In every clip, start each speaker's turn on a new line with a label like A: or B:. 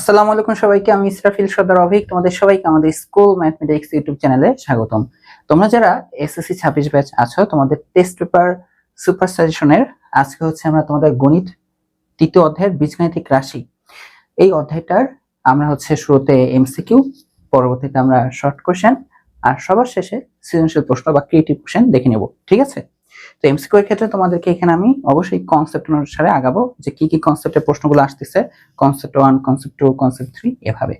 A: আসসালামু আলাইকুম সবাইকে। আমি ইসরাফিল সর্দার অভিক, তোমাদের সবাইকে আমাদের স্কুল ম্যাথমেটিক্স ইউটিউব চ্যানেলে স্বাগতম। তোমরা যারা এসএসসি 26 ব্যাচ আছো, তোমাদের টেস্ট পেপার সুপার সাজেশনের আজকে হচ্ছে আমরা তোমাদের গণিত তৃতীয় অধ্যায়ের বীজগাণিতিক রাশি এই অধ্যায়টার আমরা হচ্ছে শুরুতে এমসিকিউ, পরবর্তীতে আমরা শর্ট কোশ্চেন আর সবার শেষে সৃজনশীল প্রশ্ন বা ক্রিয়েটিভ কোশ্চেন দেখে নেব। ঠিক আছে? তো এমসিকিউ এর ক্ষেত্রে তোমাদেরকে এখানে আমি অবশ্যই কনসেপ্ট অনুসারে আগাবো, যে কি কি কনসেপ্টের প্রশ্নগুলো আসতেছে, কনসেপ্ট 1, কনসেপ্ট 2, কনসেপ্ট 3 এভাবে।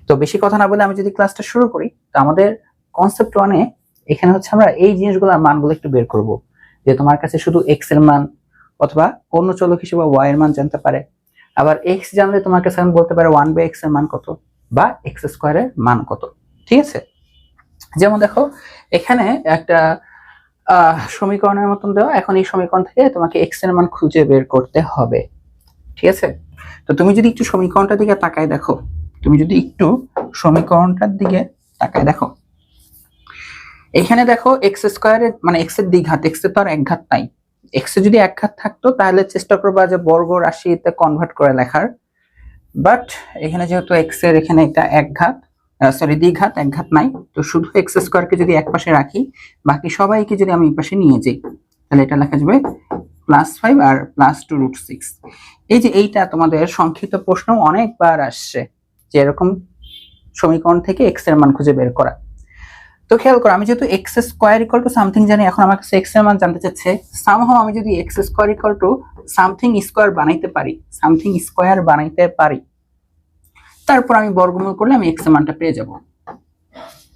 A: তো বেশি কথা না বলে আমি যদি ক্লাসটা শুরু করি, তো আমাদের কনসেপ্ট 1 এ এখানে হচ্ছে আমরা এই জিনিসগুলোর মানগুলো একটু বের করব, যে তোমার কাছে শুধু x এর মান অথবা অন্য চলক হিসেবে y এর মান জানতে পারে। আবার x জানলে তোমার কাছে আমি বলতে পারে 1/x এর মান কত বা x স্কয়ারের মান কত। ঠিক আছে? যেমন দেখো এখানে একটা সমীকরণের মতন দেওয়া, এখন এই সমীকরণ থেকে তোমাকে x এর মান খুঁজে বের করতে হবে। ঠিক আছে? তো তুমি যদি একটু সমীকরণটার দিকে তাকায় দেখো, এখানে দেখো x স্কয়ারের মানে x এর দ্বিঘাত, x এর তো আর এক ঘাত নাই। x এর যদি এক ঘাত থাকতো তাহলে চেষ্টা করবা যে বর্গ রাশিতে কনভার্ট করে লেখার, বাট এখানে যেহেতু x এর এখানে একটা এক ঘাত দ্বিঘাত, এক ঘাত নাই, তো শুধু x স্কয়ারকে যদি এক পাশে রাখি, বাকি সবাইকে যদি আমি এই পাশে নিয়ে যাই, তাহলে এটা লেখা যাবে +5 আর +2√6। এই যে এইটা তোমাদের সংক্ষিপ্ত প্রশ্ন অনেকবার আসছে, যে এরকম সমীকরণ থেকে x এর মান খুঁজে বের করা। তো খেয়াল করো, আমি যেহেতু x square equal to something জানি, এখন আমার কাছে x এর মান জানতে চাচ্ছে। সামহাও আমি যদি x square equal to something square বানাইতে পারি, তারপর আমি বর্গমূল করলে আমি x এর মানটা পেয়ে যাব।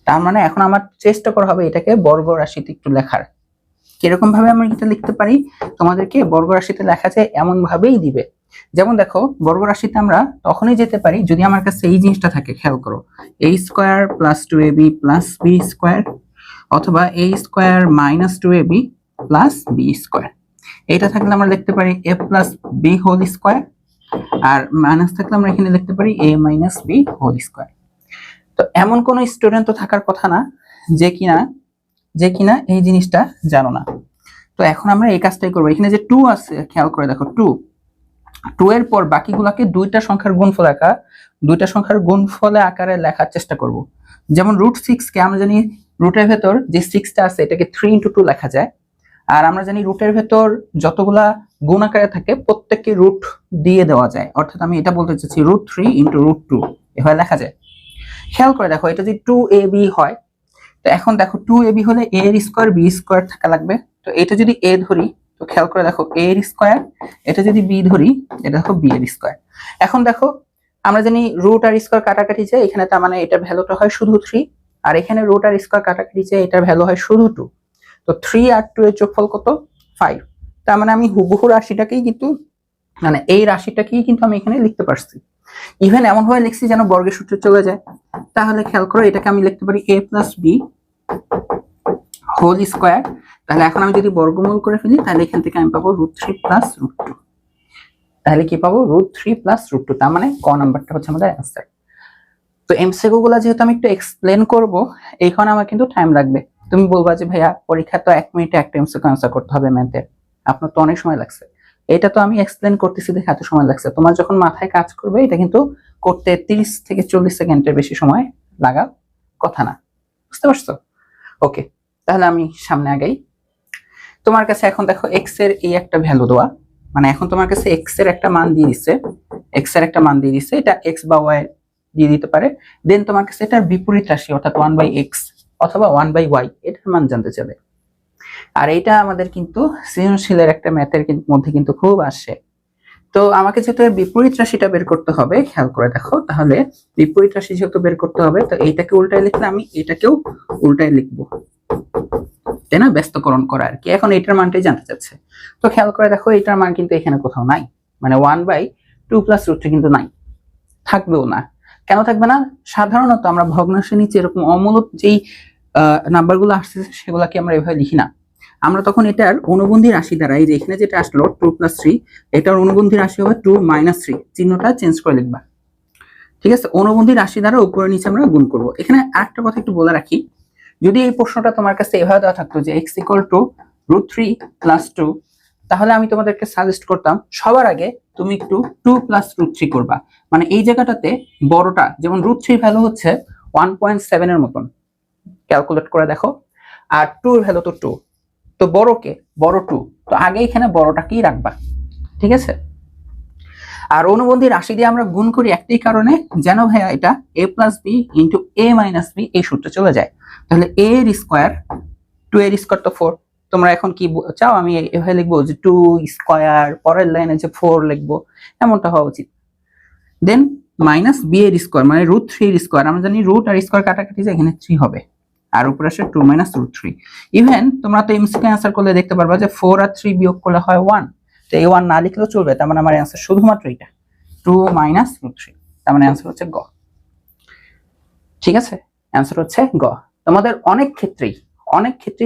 A: তার মানে এখন আমার চেষ্টা করা হবে এটাকে বর্গ রাশিতে একটু লেখার। কিরকম ভাবে আমরা এটা লিখতে পারি, তোমাদেরকে বর্গ রাশিতে লেখা যায় এমন ভাবেই দিবে। যেমন দেখো, বর্গ রাশিতে আমরা তখনই যেতে পারি যদি আমার কাছে এই জিনিসটা থাকে। খেয়াল করো, a square + 2ab + b square, অথবা a square - 2ab + b square. এটা থাকলে আমরা লিখতে পারি a + b হোল স্কয়ার, আর মাইনাস থাকলে আমরা এখানে লিখতে পারি a - b হোল স্কয়ার। তো এমন কোন স্টুডেন্ট তো থাকার কথা না যে কিনা এই জিনিসটা জানো না। তো এখন আমরা এই কাজটাই করবো। এখানে যে 2 আছে, খেয়াল করে দেখো, 2 এর পর বাকিগুলোকে দুইটা সংখ্যার গুণফলে আকারে লেখার চেষ্টা করব। যেমন √6 কে আমরা জানি রুটের ভেতর যে 6টা আছে এটাকে 3 × 2 লেখা যায়, আর আমরা জানি রুটের ভেতর যতগুলা গুণ আকারে থাকে প্রত্যেককে রুট দিয়ে দেওয়া যায়, অর্থাৎ আমি এটা বলতে চাচ্ছি √3 × √2 এভাবে লেখা যায়। খেয়াল করে দেখো, এটা যদি 2ab হয়, তো এখন দেখো 2ab হলে a এর স্কয়ার b স্কয়ার থাকা লাগবে। তো এটা যদি a ধরি, তো খেয়াল করে দেখো a এর স্কয়ার, এটা যদি b ধরি, এটা দেখো b এর স্কয়ার। এখন দেখো আমরা জানি রুট আর স্কয়ার কাটাকাটি যায় এখানে, তার মানে এটা ভ্যালুটা হয় শুধু 3, আর এখানে রুট আর স্কয়ার কাটাকাটি যায় এটার ভ্যালু হয় শুধু 2। তো 3 আর 2 এর যোগফল কত? 5। তার মানে আমি হুবহু রাশিটাকেই কিন্তু এই রাশিটাকেই কিন্তু আমি এখানে লিখতে পারছি। ইভেন এমন ভাবে লিখছি যেন বর্গের সূত্রে চলে যায়। তাহলে খেয়াল করো, এটাকে আমি লিখতে পারি a + b হোল স্কয়ার। তাহলে এখন আমি যদি বর্গমূল করে ফেলি, তাহলে এখান থেকে আমি পাবো √3 + √2। তাহলে কি পাবো? √3 + √2। তার মানে ক নাম্বারটা হচ্ছে আমাদের অ্যান্সার। তো এমসিকিউ গুলো যেহেতু আমি একটু এক্সপ্লেন করব, এইখানে আমার কিন্তু টাইম লাগবে। তুমি বলবা যে ভাইয়া পরীক্ষা তো 1 মিনিটে একটা এমসিকিউ আনসার করতে হবে ম্যাথের, আপনার তো অনেক সময় লাগছে। এটা তো আমি এক্সপ্লেন করতেছি দেখে এত সময় লাগছে, তোমার যখন মাথায় কাজ করবে এটা কিন্তু করতে 30 থেকে 40 সেকেন্ডের বেশি সময় লাগা কথা না। বুঝতে পারছো? ওকে, তাহলে আমি সামনে আগাই। তোমার কাছে এখন দেখো x এর এই একটা ভ্যালু দেওয়া, মানে এখন তোমার কাছে x এর একটা মান দিয়ে দিচ্ছে, এটা x বা y দিয়ে দিতে পারে। দেন তোমার কাছে এটার বিপরীত রাশি অর্থাৎ 1/x অথবা 1/y এটার মান জানতে চাবে। আর এটা আমাদের কিন্তু সৃজনশীলের একটা ম্যাথের মধ্যে কিন্তু খুব আসে। তো আমাকে যেহেতু বিপরীত রাশিটা বের করতে হবে, খেয়াল করে দেখো, তাহলে বিপরীত রাশি যেহেতু বের করতে হবে, তো এইটাকে উল্টায় লিখলে আমি এটাকেও উল্টায় লিখবো, তাই না? ব্যস্তকরণ করা আর কি। এখন এটার মানটাই জানতে চাচ্ছে। তো খেয়াল করে দেখো, এটার মান কিন্তু এখানে কোথাও নাই, মানে 1/2 + √3 কিন্তু নাই, থাকবেও না। কেন থাকবে না? সাধারণত আমরা ভগ্নাংশের নিচে এরকম অমূলক যেই নাম্বারগুলো আসছে সেগুলোকে আমরা এভাবে লিখি না। আমরা তখন এটার অনুবন্ধী রাশি দ্বারা, এই যে এখানে যেটা আসলো 2 + 3, এটার অনুবন্ধী রাশি হবে 2 - 3, চিহ্নটা চেঞ্জ করে লিখবা। ঠিক আছে? অনুবন্ধী রাশি দ্বারা উপরে নিচে আমরা গুণ করব। এখানে আরেকটা কথা একটু বলে রাখি, যদি এই প্রশ্নটা তোমার কাছে এভাবে দেওয়া থাকতো যে x = √3 + 2 তাহলে আমি তোমাদেরকে সাজেস্ট করতাম সবার আগে তুমি একটু 2 প্লাস রুট 3 করবা। মানে এই জায়গাটাতে বড়টা যেমন রুট 3 ভ্যালু হচ্ছে 1.7 এর মতন, ক্যালকুলেট করে দেখো, আর 2 এর ভ্যালু তো 2, তো বড়কে বড় 2, তো আগে এখানে বড়টাকেই রাখবা, ঠিক আছে। আর অনুবন্ধী রাশি দিয়ে আমরা গুণ করি একটাই কারণে, যেন ভাইয়া এটা a plus B into a minus B এই সূত্রে চলে যায়। তাহলে a এর স্কোয়ার, 2 এর স্কোয়ার তো 4, তোমরা এখন কি চাও আমি এভাবে লিখবো যে 2 স্কোয়ার, পরের লাইনে যে 4 লিখবো, এমনটা হওয়া উচিত। দেন মাইনাস বি এর স্কোয়ার মানে রুট 3 এর স্কোয়ার, আমরা জানি রুট আর স্কোয়ার কাটাকাটি যায়, এখানে 3 হবে, আর উপরে আসে 2 মাইনাস রুট 3। ইভেন তোমরা তো এমসিকিউ অ্যান্সার করলে দেখতে পারবা যে 4 আর 3 বিয়োগ করলে হয় 1, তো এই 1 না লিখলেও চলবে, তার মানে আমার অ্যান্সার শুধুমাত্র এটা 2 মাইনাস রুট 3, তার মানে অ্যান্সার হচ্ছে গ। ঠিক আছে, অ্যান্সার হচ্ছে গ। তোমাদের অনেক ক্ষেত্রেই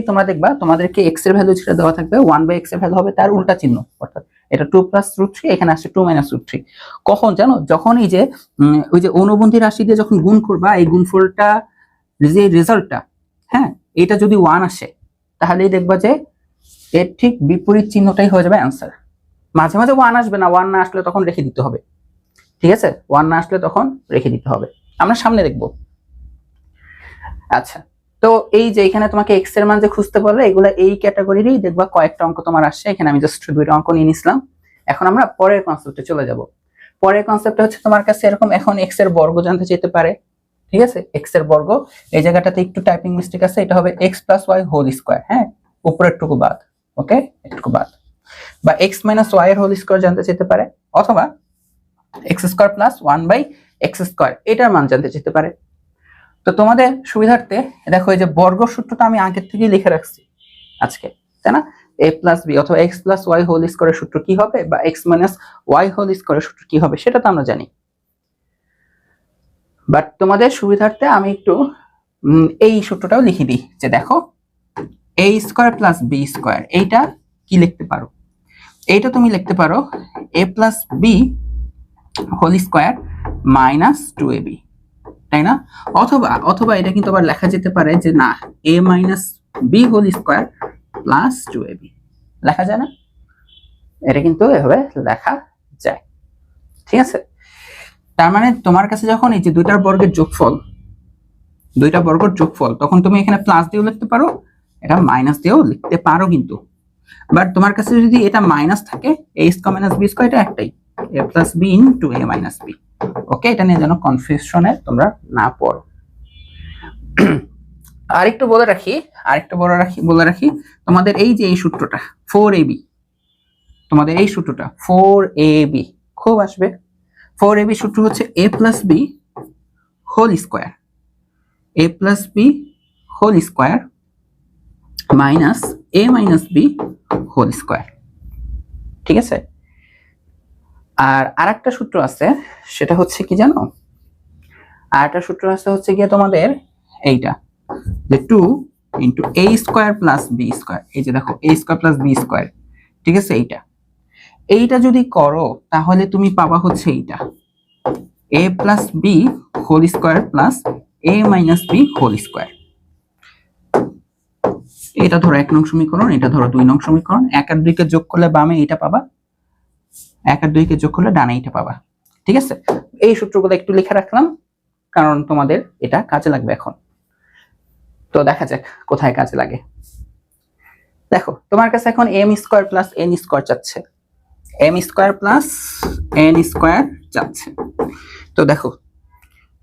A: তোমরা দেখবা তোমাদেরকে x এর ভ্যালু যেটা দেওয়া থাকবে 1/x এর ভ্যালু হবে তার উল্টা চিহ্ন, অর্থাৎ এটা 2 প্লাস রুট 3, এখানে আসছে 2 মাইনাস রুট 3। কখন জানো? যখন এই যে ওই যে অনুবন্ধী রাশি দিয়ে যখন গুণ করবা, এই গুণফলটা যে রেজাল্টটা, হ্যাঁ, এটা যদি 1 আসে তাহলেই দেখবা যে এর ঠিক বিপরীত চিহ্নটাই হয়ে যাবে অ্যান্সার। মাঝে মাঝে 1 আসবে না, 1 না আসলে তখন রেখে দিতে হবে, ঠিক আছে, 1 না আসলে তখন রেখে দিতে হবে, আমরা সামনে দেখব। আচ্ছা, তো এই যে এখানে তোমাকে x এর মান যে খুঁজতে বললে, এগুলো এই ক্যাটাগরিরই দেখবা কয়েকটা অঙ্ক তোমার আসছে, এখানে আমি জাস্ট 2টা অঙ্ক নিয়ে নিছিলাম। এখন আমরা পরের কনসেপ্টে চলে যাব। পরের কনসেপ্টটা হচ্ছে তোমার কাছে এরকম, এখন x এর বর্গ জানতে চাইতে পারে, ঠিক আছে, x এর বর্গ, এই জায়গাটাতে একটু টাইপিং মিস্টেক আছে, এটা হবে x + y হোল স্কয়ার, হ্যাঁ, উপরেরটুকু বাদ, ওকে, এটুকু বাদ, বা x - y এর হোল স্কয়ার জানতে চাইতে পারে, অথবা x² + 1/x², এটার মান জানতে চাইতে পারে। তো তোমাদের সুবিধার্থে দেখো এই যে বর্গ সূত্রটা আমি আগের থেকেই লিখে রাখছি আজকে, তাই না, a + b অথবা x + y হোল স্কয়ারের সূত্র কি হবে, বা x - y হোল স্কয়ারের সূত্র কি হবে, সেটা তো আমরা জানি। বাট তোমাদের সুবিধার্থে আমি একটু এই সূত্রটাও লিখে দিই, যে দেখো a² + b², এইটা কি লিখতে পারো, এইটা তুমি লিখতে পারো a + b whole square minus 2ab, তাই না, অথবা এটা কিন্তু আবার লেখা যেতে পারে যে না, a - b whole square plus 2ab, লেখা যায় না, এটা কিন্তু এভাবে লেখা যায়, ঠিক আছে। তার মানে তোমার কাছে যখন এই যে দুইটার বর্গের যোগফল, তখন তুমি এখানে প্লাস দিয়েও লিখতে পারো, এটা মাইনাস দিয়েও লিখতে পারো কিন্তু। বাট তোমার কাছে যদি এটা মাইনাস থাকে, a² - b² এটা একটাই, a + b * a - b, ওকে, এটা নিয়ে যেন কনফিউশনে তোমরা না পড়ো। আরেকটু বলে রাখি, তোমাদের এই যে এই সূত্রটা 4ab, তোমাদের এই সূত্রটা 4ab খুব আসবে। 4ab সূত্র হচ্ছে a + b whole square, a + b whole square minus a - b whole square, ঠিক আছে। আর আরেকটা সূত্র আছে, সেটা হচ্ছে কি জানো, আরেকটা সূত্র আছে হচ্ছে গিয়ে তোমাদের এইটা, যে 2 * a² + b², এই যে দেখো a² + b², ঠিক আছে, এইটা যদি করো তাহলে তুমি পাবা হচ্ছে এইটা a + b whole square plus a - b whole square. এটা ধরো 1 নং সমীকরণ, এটা ধরো 2 নং সমীকরণ, 1 আর 2 কে যোগ করলে বামে এইটা পাবা, 1 আর 2 কে যোগ করলে ডানে এইটা পাবা, ঠিক আছে। এই সূত্রগুলো একটু লিখে রাখলাম, কারণ তোমাদের এটা কাজে লাগবে এখন। তো দেখা যাক কোথায় কাজে লাগে। দেখো তোমার কাছে এখন m² + n² চাচ্ছে, m² + n² চাচ্ছে। তো দেখো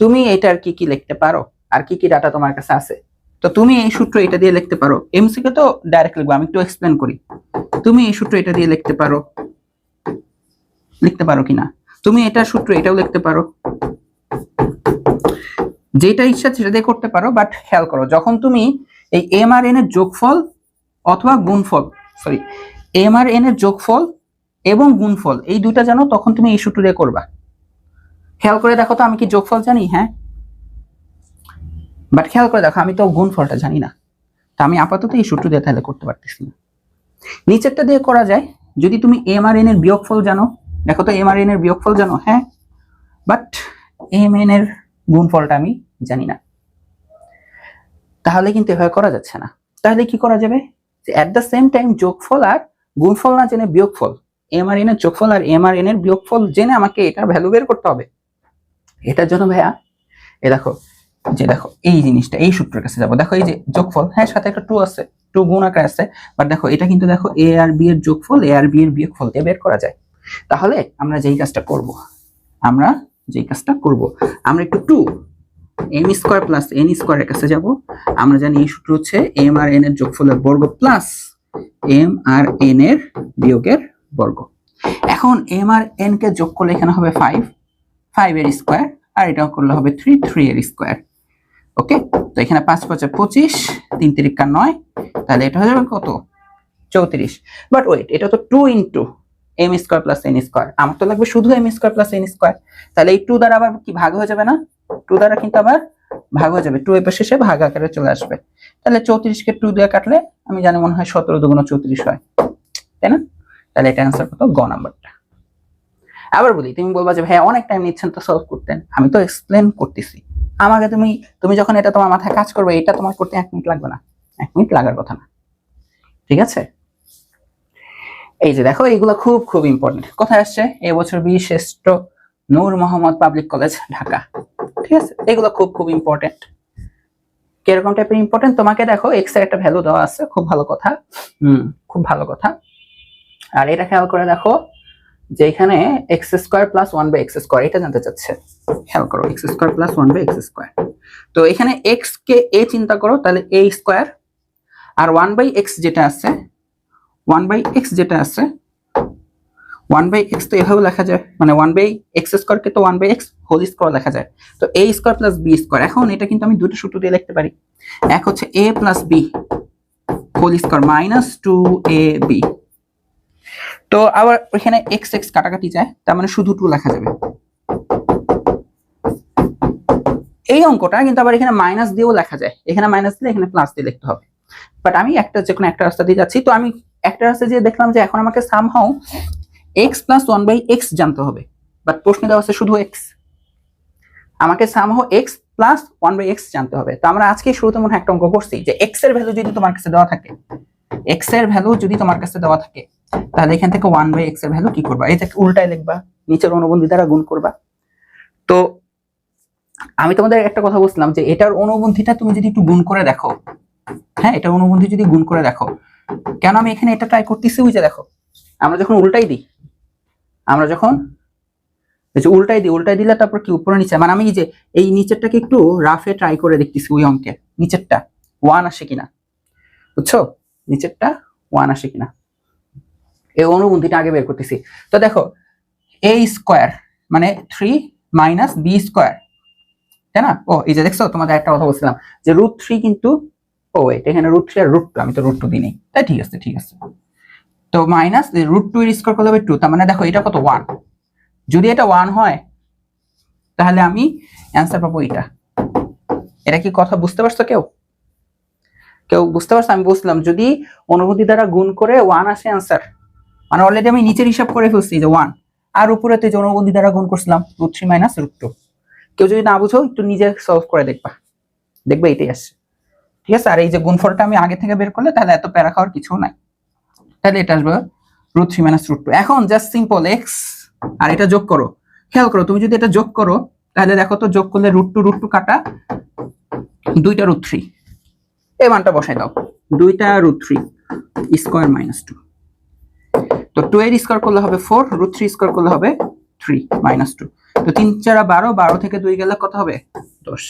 A: তুমি এটার কি কি লিখতে পারো, আর কি কি ডাটা তোমার কাছে আছে। তো তুমি এই সূত্র এটা দিয়ে লিখতে পারো, এমসিকিউ তো ডাইরেক্ট লিখবো, আমি একটু এক্সপ্লেন করি। তুমি এই সূত্র এটা দিয়ে লিখতে পারো কিনা, তুমি এটার সূত্র এটাও লিখতে পারো, যেটা ইচ্ছা সেটা দিয়ে করতে পারো। বাট খেয়াল করো, যখন তুমি এই m আর n এর যোগফল অথবা গুণফল, m আর n এর যোগফল এবং গুণফল এই দুটো জানো, তখন তুমি এই সূত্র দিয়ে করবা। খেয়াল করে দেখো তো, আমি কি যোগফল জানি, হ্যাঁ, বাট খেয়াল করে দেখো আমি তো গুণফলটা জানি না, তা আমি আপাতত এই সূত্র দিয়ে তাহলে করতে পারতেছি না। নিচেরটা দিয়ে করা যায়, যদি তুমি m আর n এর বিয়োগফল জানো, দেখো তো m আর n এর বিয়োগফল জানো, হ্যাঁ, বাট m n এর গুণফলটা আমি জানি না, তাহলে কিন্তু এভাবে করা যাচ্ছে না। তাহলে কি করা যাবে, যে এট দ্য সেম টাইম যোগফল আর গুণফল না জেনে বিয়োগফল, এম আর এন এর যোগফল আর এম আর এন এর বিয়োগফল জেনে আমাকে এটার ভ্যালু বের করতে হবে। এটার জন্য ভাইয়া দেখো এই জিনিসটা, এই সূত্রের কাছে যাবো। দেখো এই যে যোগফল, হ্যাঁ সাথে একটা 2 আছে, 2 গুণ আকারে আছে, বাট দেখো এটা কিন্তু দেখো এ আর বি এর যোগফল এ আর বি এর বিয়োগফল দিয়ে বের করা যায়। তাহলে আমরা যেই কাজটা করব, আমরা একটু 2 এম স্কয়ার প্লাস এন স্কয়ারের কাছে যাব। আমরা জানি এই সূত্র হচ্ছে এম আর এন এর যোগফলের বর্গ প্লাস এম আর এন এর বিয়োগের বর্গ। এখন এম আর এন কে যোগ করলে এখানে হবে 5 এর স্কয়ার, আর এটা করলে হবে 3 এর স্কয়ার। ওকে, তো এখানে 5 5 25, 3 3 9, তাহলে এটা হয়ে যাবে কত? 34। বাট ওয়েট, এটা তো 2 into m square plus n square, আমার তো লাগবে শুধু m square plus n square. তাহলে এই 2 দ্বারা আবার কি ভাগ হয়ে যাবে না? 2 দ্বারা কিন্তু আবার ভাগ হয়ে যাবে, 2 এর পাশে এসে ভাগ আকারে চলে আসবে। তাহলে 34 কে 2 দিয়ে কাটলে আমি জানি মনে হয় 17 2 34 হয়, তাই না? তাহলে এটা आंसर কত? গ নাম্বারটা। আবার বলি, তুমি বলবা যে ভাই অনেক টাইম নিচ্ছেন তো সলভ করতেন, আমি তো এক্সপ্লেন করতেছি। আমাকে তুমি যখন এটা তোমার মাথায় কাজ করবে, এটা তোমার করতে 1 মিনিট লাগবে না, 1 মিনিট লাগার কথা না, ঠিক আছে? এই যে দেখো, এইগুলো খুব খুব ইম্পর্টেন্ট। কোথায় আসছে? এই বছর শ্রেষ্ঠ নূর মোহাম্মদ পাবলিক কলেজ ঢাকা, ঠিক আছে? এগুলো খুব খুব ইম্পর্টেন্ট। কিরকম টাইপের ইম্পর্টেন্ট? তোমাকে দেখো এক্স এর একটা ভ্যালু দেওয়া আছে, খুব ভালো কথা, খুব ভালো কথা। আর এটা খেয়াল করে দেখো যে এখানে এক্স স্কোয়ার প্লাস 1/x², এটা জানতে চাচ্ছে। খেয়াল করো, এক্স স্কোয়ার প্লাস 1/x²। তো এখানে এক্স কে এ চিন্তা করো, তাহলে এ স্কোয়ার, আর 1/x যেটা আছে, 1/x যেটা আছে, 1/x তো এভাবে লেখা যায়, মানে 1/x² কে তো 1/x হোল স্কোয়ার লেখা যায়। তো a square plus b square, এখন এটা কিন্তু আমি দুটো সূত্র দিয়ে লিখতে পারি। এক হচ্ছে a plus b whole square minus 2ab। তো আবার এখানে x x কাটাকাটি যায়, তার মানে শুধু 2 লেখা যাবে। এই অঙ্কটা কিন্তু আবার এখানে মাইনাস দিয়েও লেখা যায়, এখানে মাইনাস দিলে এখানে প্লাস দিয়ে লিখতে হবে। বাট আমি যে কোনো একটা রাস্তা দিয়ে যাচ্ছি। তো আমি একটা রাস্তা দিয়ে দেখলাম যে এখন আমাকে সামহাউ x প্লাস 1/x জানতে হবে, বাট প্রশ্নে দেওয়া আছে শুধু x, আমাকে সামহাউ x প্লাস 1/x জানতে হবে। তো আমরা আজকে শুরুতে মনে হয় একটা অঙ্ক করছি যে x এর ভ্যালু যদি তোমার কাছে দেওয়া থাকে, x এর ভ্যালু যদি তোমার কাছে দেওয়া থাকে, তাহলে এখান থেকে 1/x এর ভ্যালু কি করবা? এটাকে উল্টায় লিখবা, নিচের অনুবন্ধী দ্বারা গুণ করবা। তো আমি তোমাদের একটা কথা বলছিলাম যে এটার অনুবন্ধীটা তুমি যদি একটু গুণ করে দেখো, হ্যাঁ এটা অনুবন্ধী যদি গুণ করে দেখো, কেন আমি এখানে এটা ট্রাই করতেছি? ওই যে দেখো, আমরা যখন উল্টাই দিই, উল্টাই দিলে তারপর কি উপরে নিচে, মানে আমি যে এই নিচেরটাকে একটু রাফে ট্রাই করে দেখতেছি, ওই অঙ্কের নিচেরটা 1 আসে কিনা, বুঝছো? নিচেরটা 1 আসে কিনা, এই অনুবন্ধীটা আগে বের করতেছি। তো দেখো a স্কয়ার মানে 3 মাইনাস b স্কয়ার, তাই না? ও এই যে দেখছো, তোমাদের একটা কথা বলছিলাম যে √3 কিন্তু, ও এখানে √3 আর √2, আমি তো √2 দিই নাই, তাই ঠিক আছে। তো মাইনাস √2 এর স্কয়ার করলে হবে 2, তার মানে দেখো এটা কত? 1। যদি এটা 1 হয় তাহলে আমি অ্যান্সার পাবো এটা। এটা কি কথা বুঝতে পারছো? কেউ বুঝতে পারছো? আমি বলছিলাম যদি অনুবন্ধী দ্বারা গুণ করে 1 আসে অ্যান্সার, মানে অলরেডি আমি নিচের হিসাব করে ফেলছি যে 1, আর উপরে তো যে অনুবন্ধী দ্বারা গুণ করছিলাম √3 মাইনাস √2। কেউ যদি না বুঝো একটু নিজে সলভ করে দেখবা এটাই আসছে, ঠিক আছে? আর এই যে গুণফলটা আমি আগে থেকে বের করলে তাহলে এত প্যারা খাওয়ার কিছু নাই, তাহলে এটা আসবে √3 মাইনাস √2। এখন জাস্ট সিম্পল x আর এটা যোগ করো। খেয়াল করো, তুমি যদি এটা যোগ করো তাহলে দেখো তো যোগ করলে √2 কাটা 2টা √3, এই মানটা বসাই দাও, 2টা √3 স্কয়ার মাইনাস 2। তো 2 এর স্কয়ার করলে হবে 4, √3 স্কয়ার করলে হবে 3 মাইনাস 2। তো 3 4 12, 12 থেকে 2 গেলে কত হবে? 10।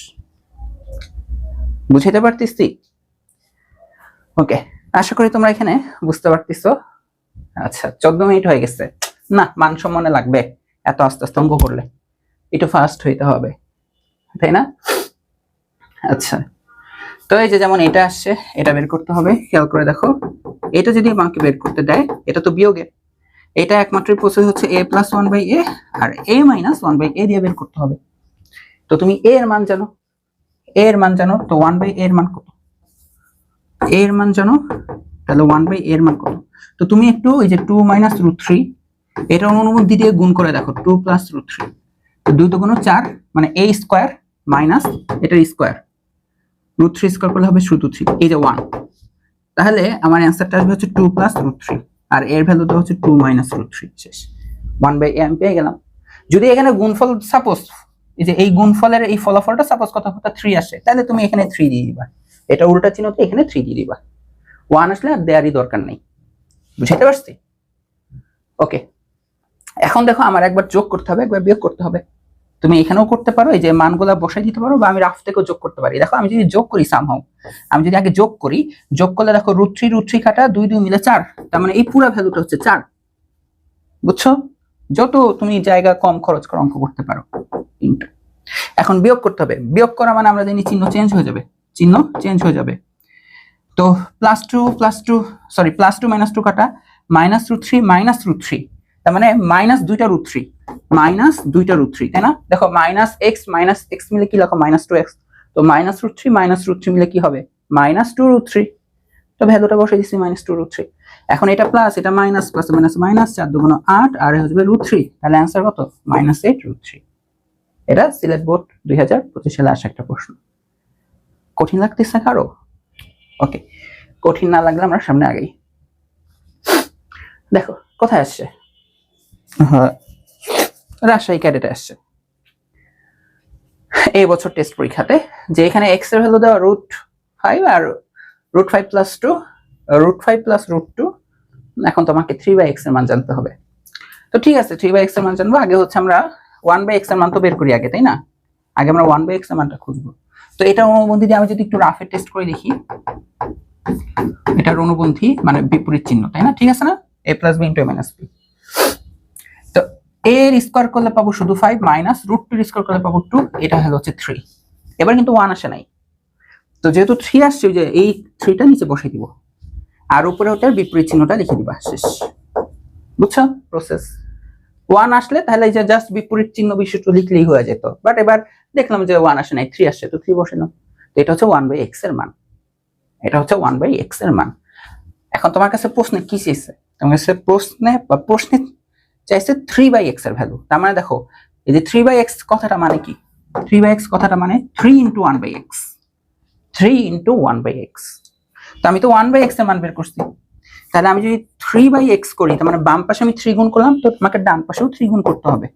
A: বুঝাইতে পারতেছি? ওকে, আশা করি তোমরা এখানে বুঝতে পারতেছো। আচ্ছা 14 মিনিট হয়ে গেছে, না মান সম্মানে লাগবে এত আস্তে আস্তে অঙ্ক করলে, একটু ফাস্ট হইতে হবে, তাই না? আচ্ছা, তো এই যে যেমন এটা আসছে, এটা বের করতে হবে। খেয়াল করে দেখো, এটা যদি আমাকে বের করতে দেয়, এটা তো বিয়োগের, এটা একমাত্র প্রসেস হচ্ছে a প্লাস 1/a আর a মাইনাস 1/a দিয়ে বের করতে হবে। তো তুমি a এর মান জানো, তো 1/a এর মান কত? a এর মান জানো, তাহলে 1/a এর মান কত? তো তুমি একটু ওই যে 2 মাইনাস √3 এটা অনুবন্ধী দিয়ে গুণ করে দেখো, 2 প্লাস √3, তো 2 2 4, মানে a স্কয়ার মাইনাস এটার স্কয়ার, √3 স্কয়ার করলে হবে শুধু 3, এই যে 1। তাহলে আমার অ্যান্সারটা আসবে হচ্ছে 2 প্লাস √3। আর এর ভ্যালুটা হচ্ছে 2 মাইনাস রুট 3 শেষ 1/a আমি পেয়ে গেলাম। যদি এখানে গুণফল সাপোজ এই যে এই গুণফলের এই ফলাফলটা সাপোজ কত 3 আসে, তাহলে তুমি এখানে 3 দিয়ে দিবা, এটা উল্টা চিহ্নতে এখানে 3 দিয়ে দিবা, 1 আসলে আর দেয়ারই দরকার নেই। বুঝতে পারছি? ওকে, এখন দেখো আমার একবার যোগ করতে হবে, একবার বিয়োগ করতে হবে। তুমি এখানেও করতে পারো, এই যে মানগুলা বসাই দিতে পারো, বা আমি রাফ থেকেও যোগ করতে পারি। দেখো আমি যদি যোগ করি সামহাউ, আমি যদি আগে যোগ করি, যোগ করলে দেখো √3 কাটা 2 2 মিলে 4, তার মানে এই পুরো ভ্যালুটা হচ্ছে 4। বুঝছো? যত তুমি জায়গা কম খরচ করে অঙ্ক করতে পারো। এখন বিয়োগ করতে হবে, বিয়োগ করা মানে আমরা জানি চিহ্ন চেঞ্জ হয়ে যাবে, চিহ্ন চেঞ্জ হয়ে যাবে। তো +2 মাইনাস 2 কাটা -√3 -√3, তার মানে মাইনাস 2টা √3 মাইনাস 2টা √3, তাই না? দেখো মাইনাস x মিলে কি লেখো -2x, তো -√3 মিলে কি হবে -2√3, তো ভ্যালুটা বসাই দিছি -2√3। এখন এটা প্লাস এটা মাইনাস, প্লাস মাইনাস মাইনাস, 4 2 8 আর হবে √3, তাহলে आंसर কত -8√3। এটা সিলেট বোর্ড 2025 সালে আসা একটা প্রশ্ন। কঠিন লাগতেছে কারো? ওকে, কঠিন না লাগলে আমরা সামনে আগাই। দেখো কোথায় আসছে, হ্যাঁ রাজশাহী ক্যাডেটে আসছে এই বছর টেস্ট পরীক্ষাতে, যে এখানে x এর ভ্যালু দেওয়া √5 আর √5 + 2 √5 + √2। এখন তোমাকে 3/x এর মান জানতে হবে। তো ঠিক আছে, 3/x এর মান জানবো, আগে হচ্ছে আমরা 1/x এর মান তো বের করি আগে, তাই না? আগে আমরা 1/x এর মানটা খুঁজবো। তো এটা অনুবন্ধী দিয়ে আমি যদি একটু রাফে টেস্ট করে দেখি, এটার অনুবন্ধী মানে বিপরীত চিহ্ন, তাই না? ঠিক আছে না? a + b * a - b। তো a এর স্কয়ার করলে পাবো শুধু 5 মাইনাস √2 এর স্কয়ার করলে পাবো 2, এটা হচ্ছে 3। এবার কিন্তু 1 আসে নাই, তো যেহেতু 3 আসছে, যে এই 3টা নিচে বসাই দিব আর উপরে ওটার বিপরীত চিহ্নটা লিখে দিবা, শেষ। বুঝছো প্রসেস? 1 আসলে তাহলে এই যে জাস্ট বিপরীত চিহ্ন বিশিষ্ট লিখলেই হয়ে যেত, বাট এবার দেখলাম যে 1 আসে নাই, 3 আসছে, তো 3 বসাইলাম। তো এটা হচ্ছে 1/x এর মান, এটা হচ্ছে 1/x এর মান। এখন তোমার কাছে প্রশ্নে কি চাইছে? তোমার কাছে প্রশ্নে চাইছে 3/x এর ভ্যালু। তার মানে দেখো এই যে 3/x কথাটা মানে কি? 3/x কথাটা মানে 3 × 1/x, 3 × 1/x। তো আমি তো 1/x এর মান বের করছি, তাহলে আমি যদি 3/x করি, তার মানে বাম পাশে আমি 3 গুণ করলাম, তো তোমাকে ডান পাশেও 3 গুণ করতে হবে।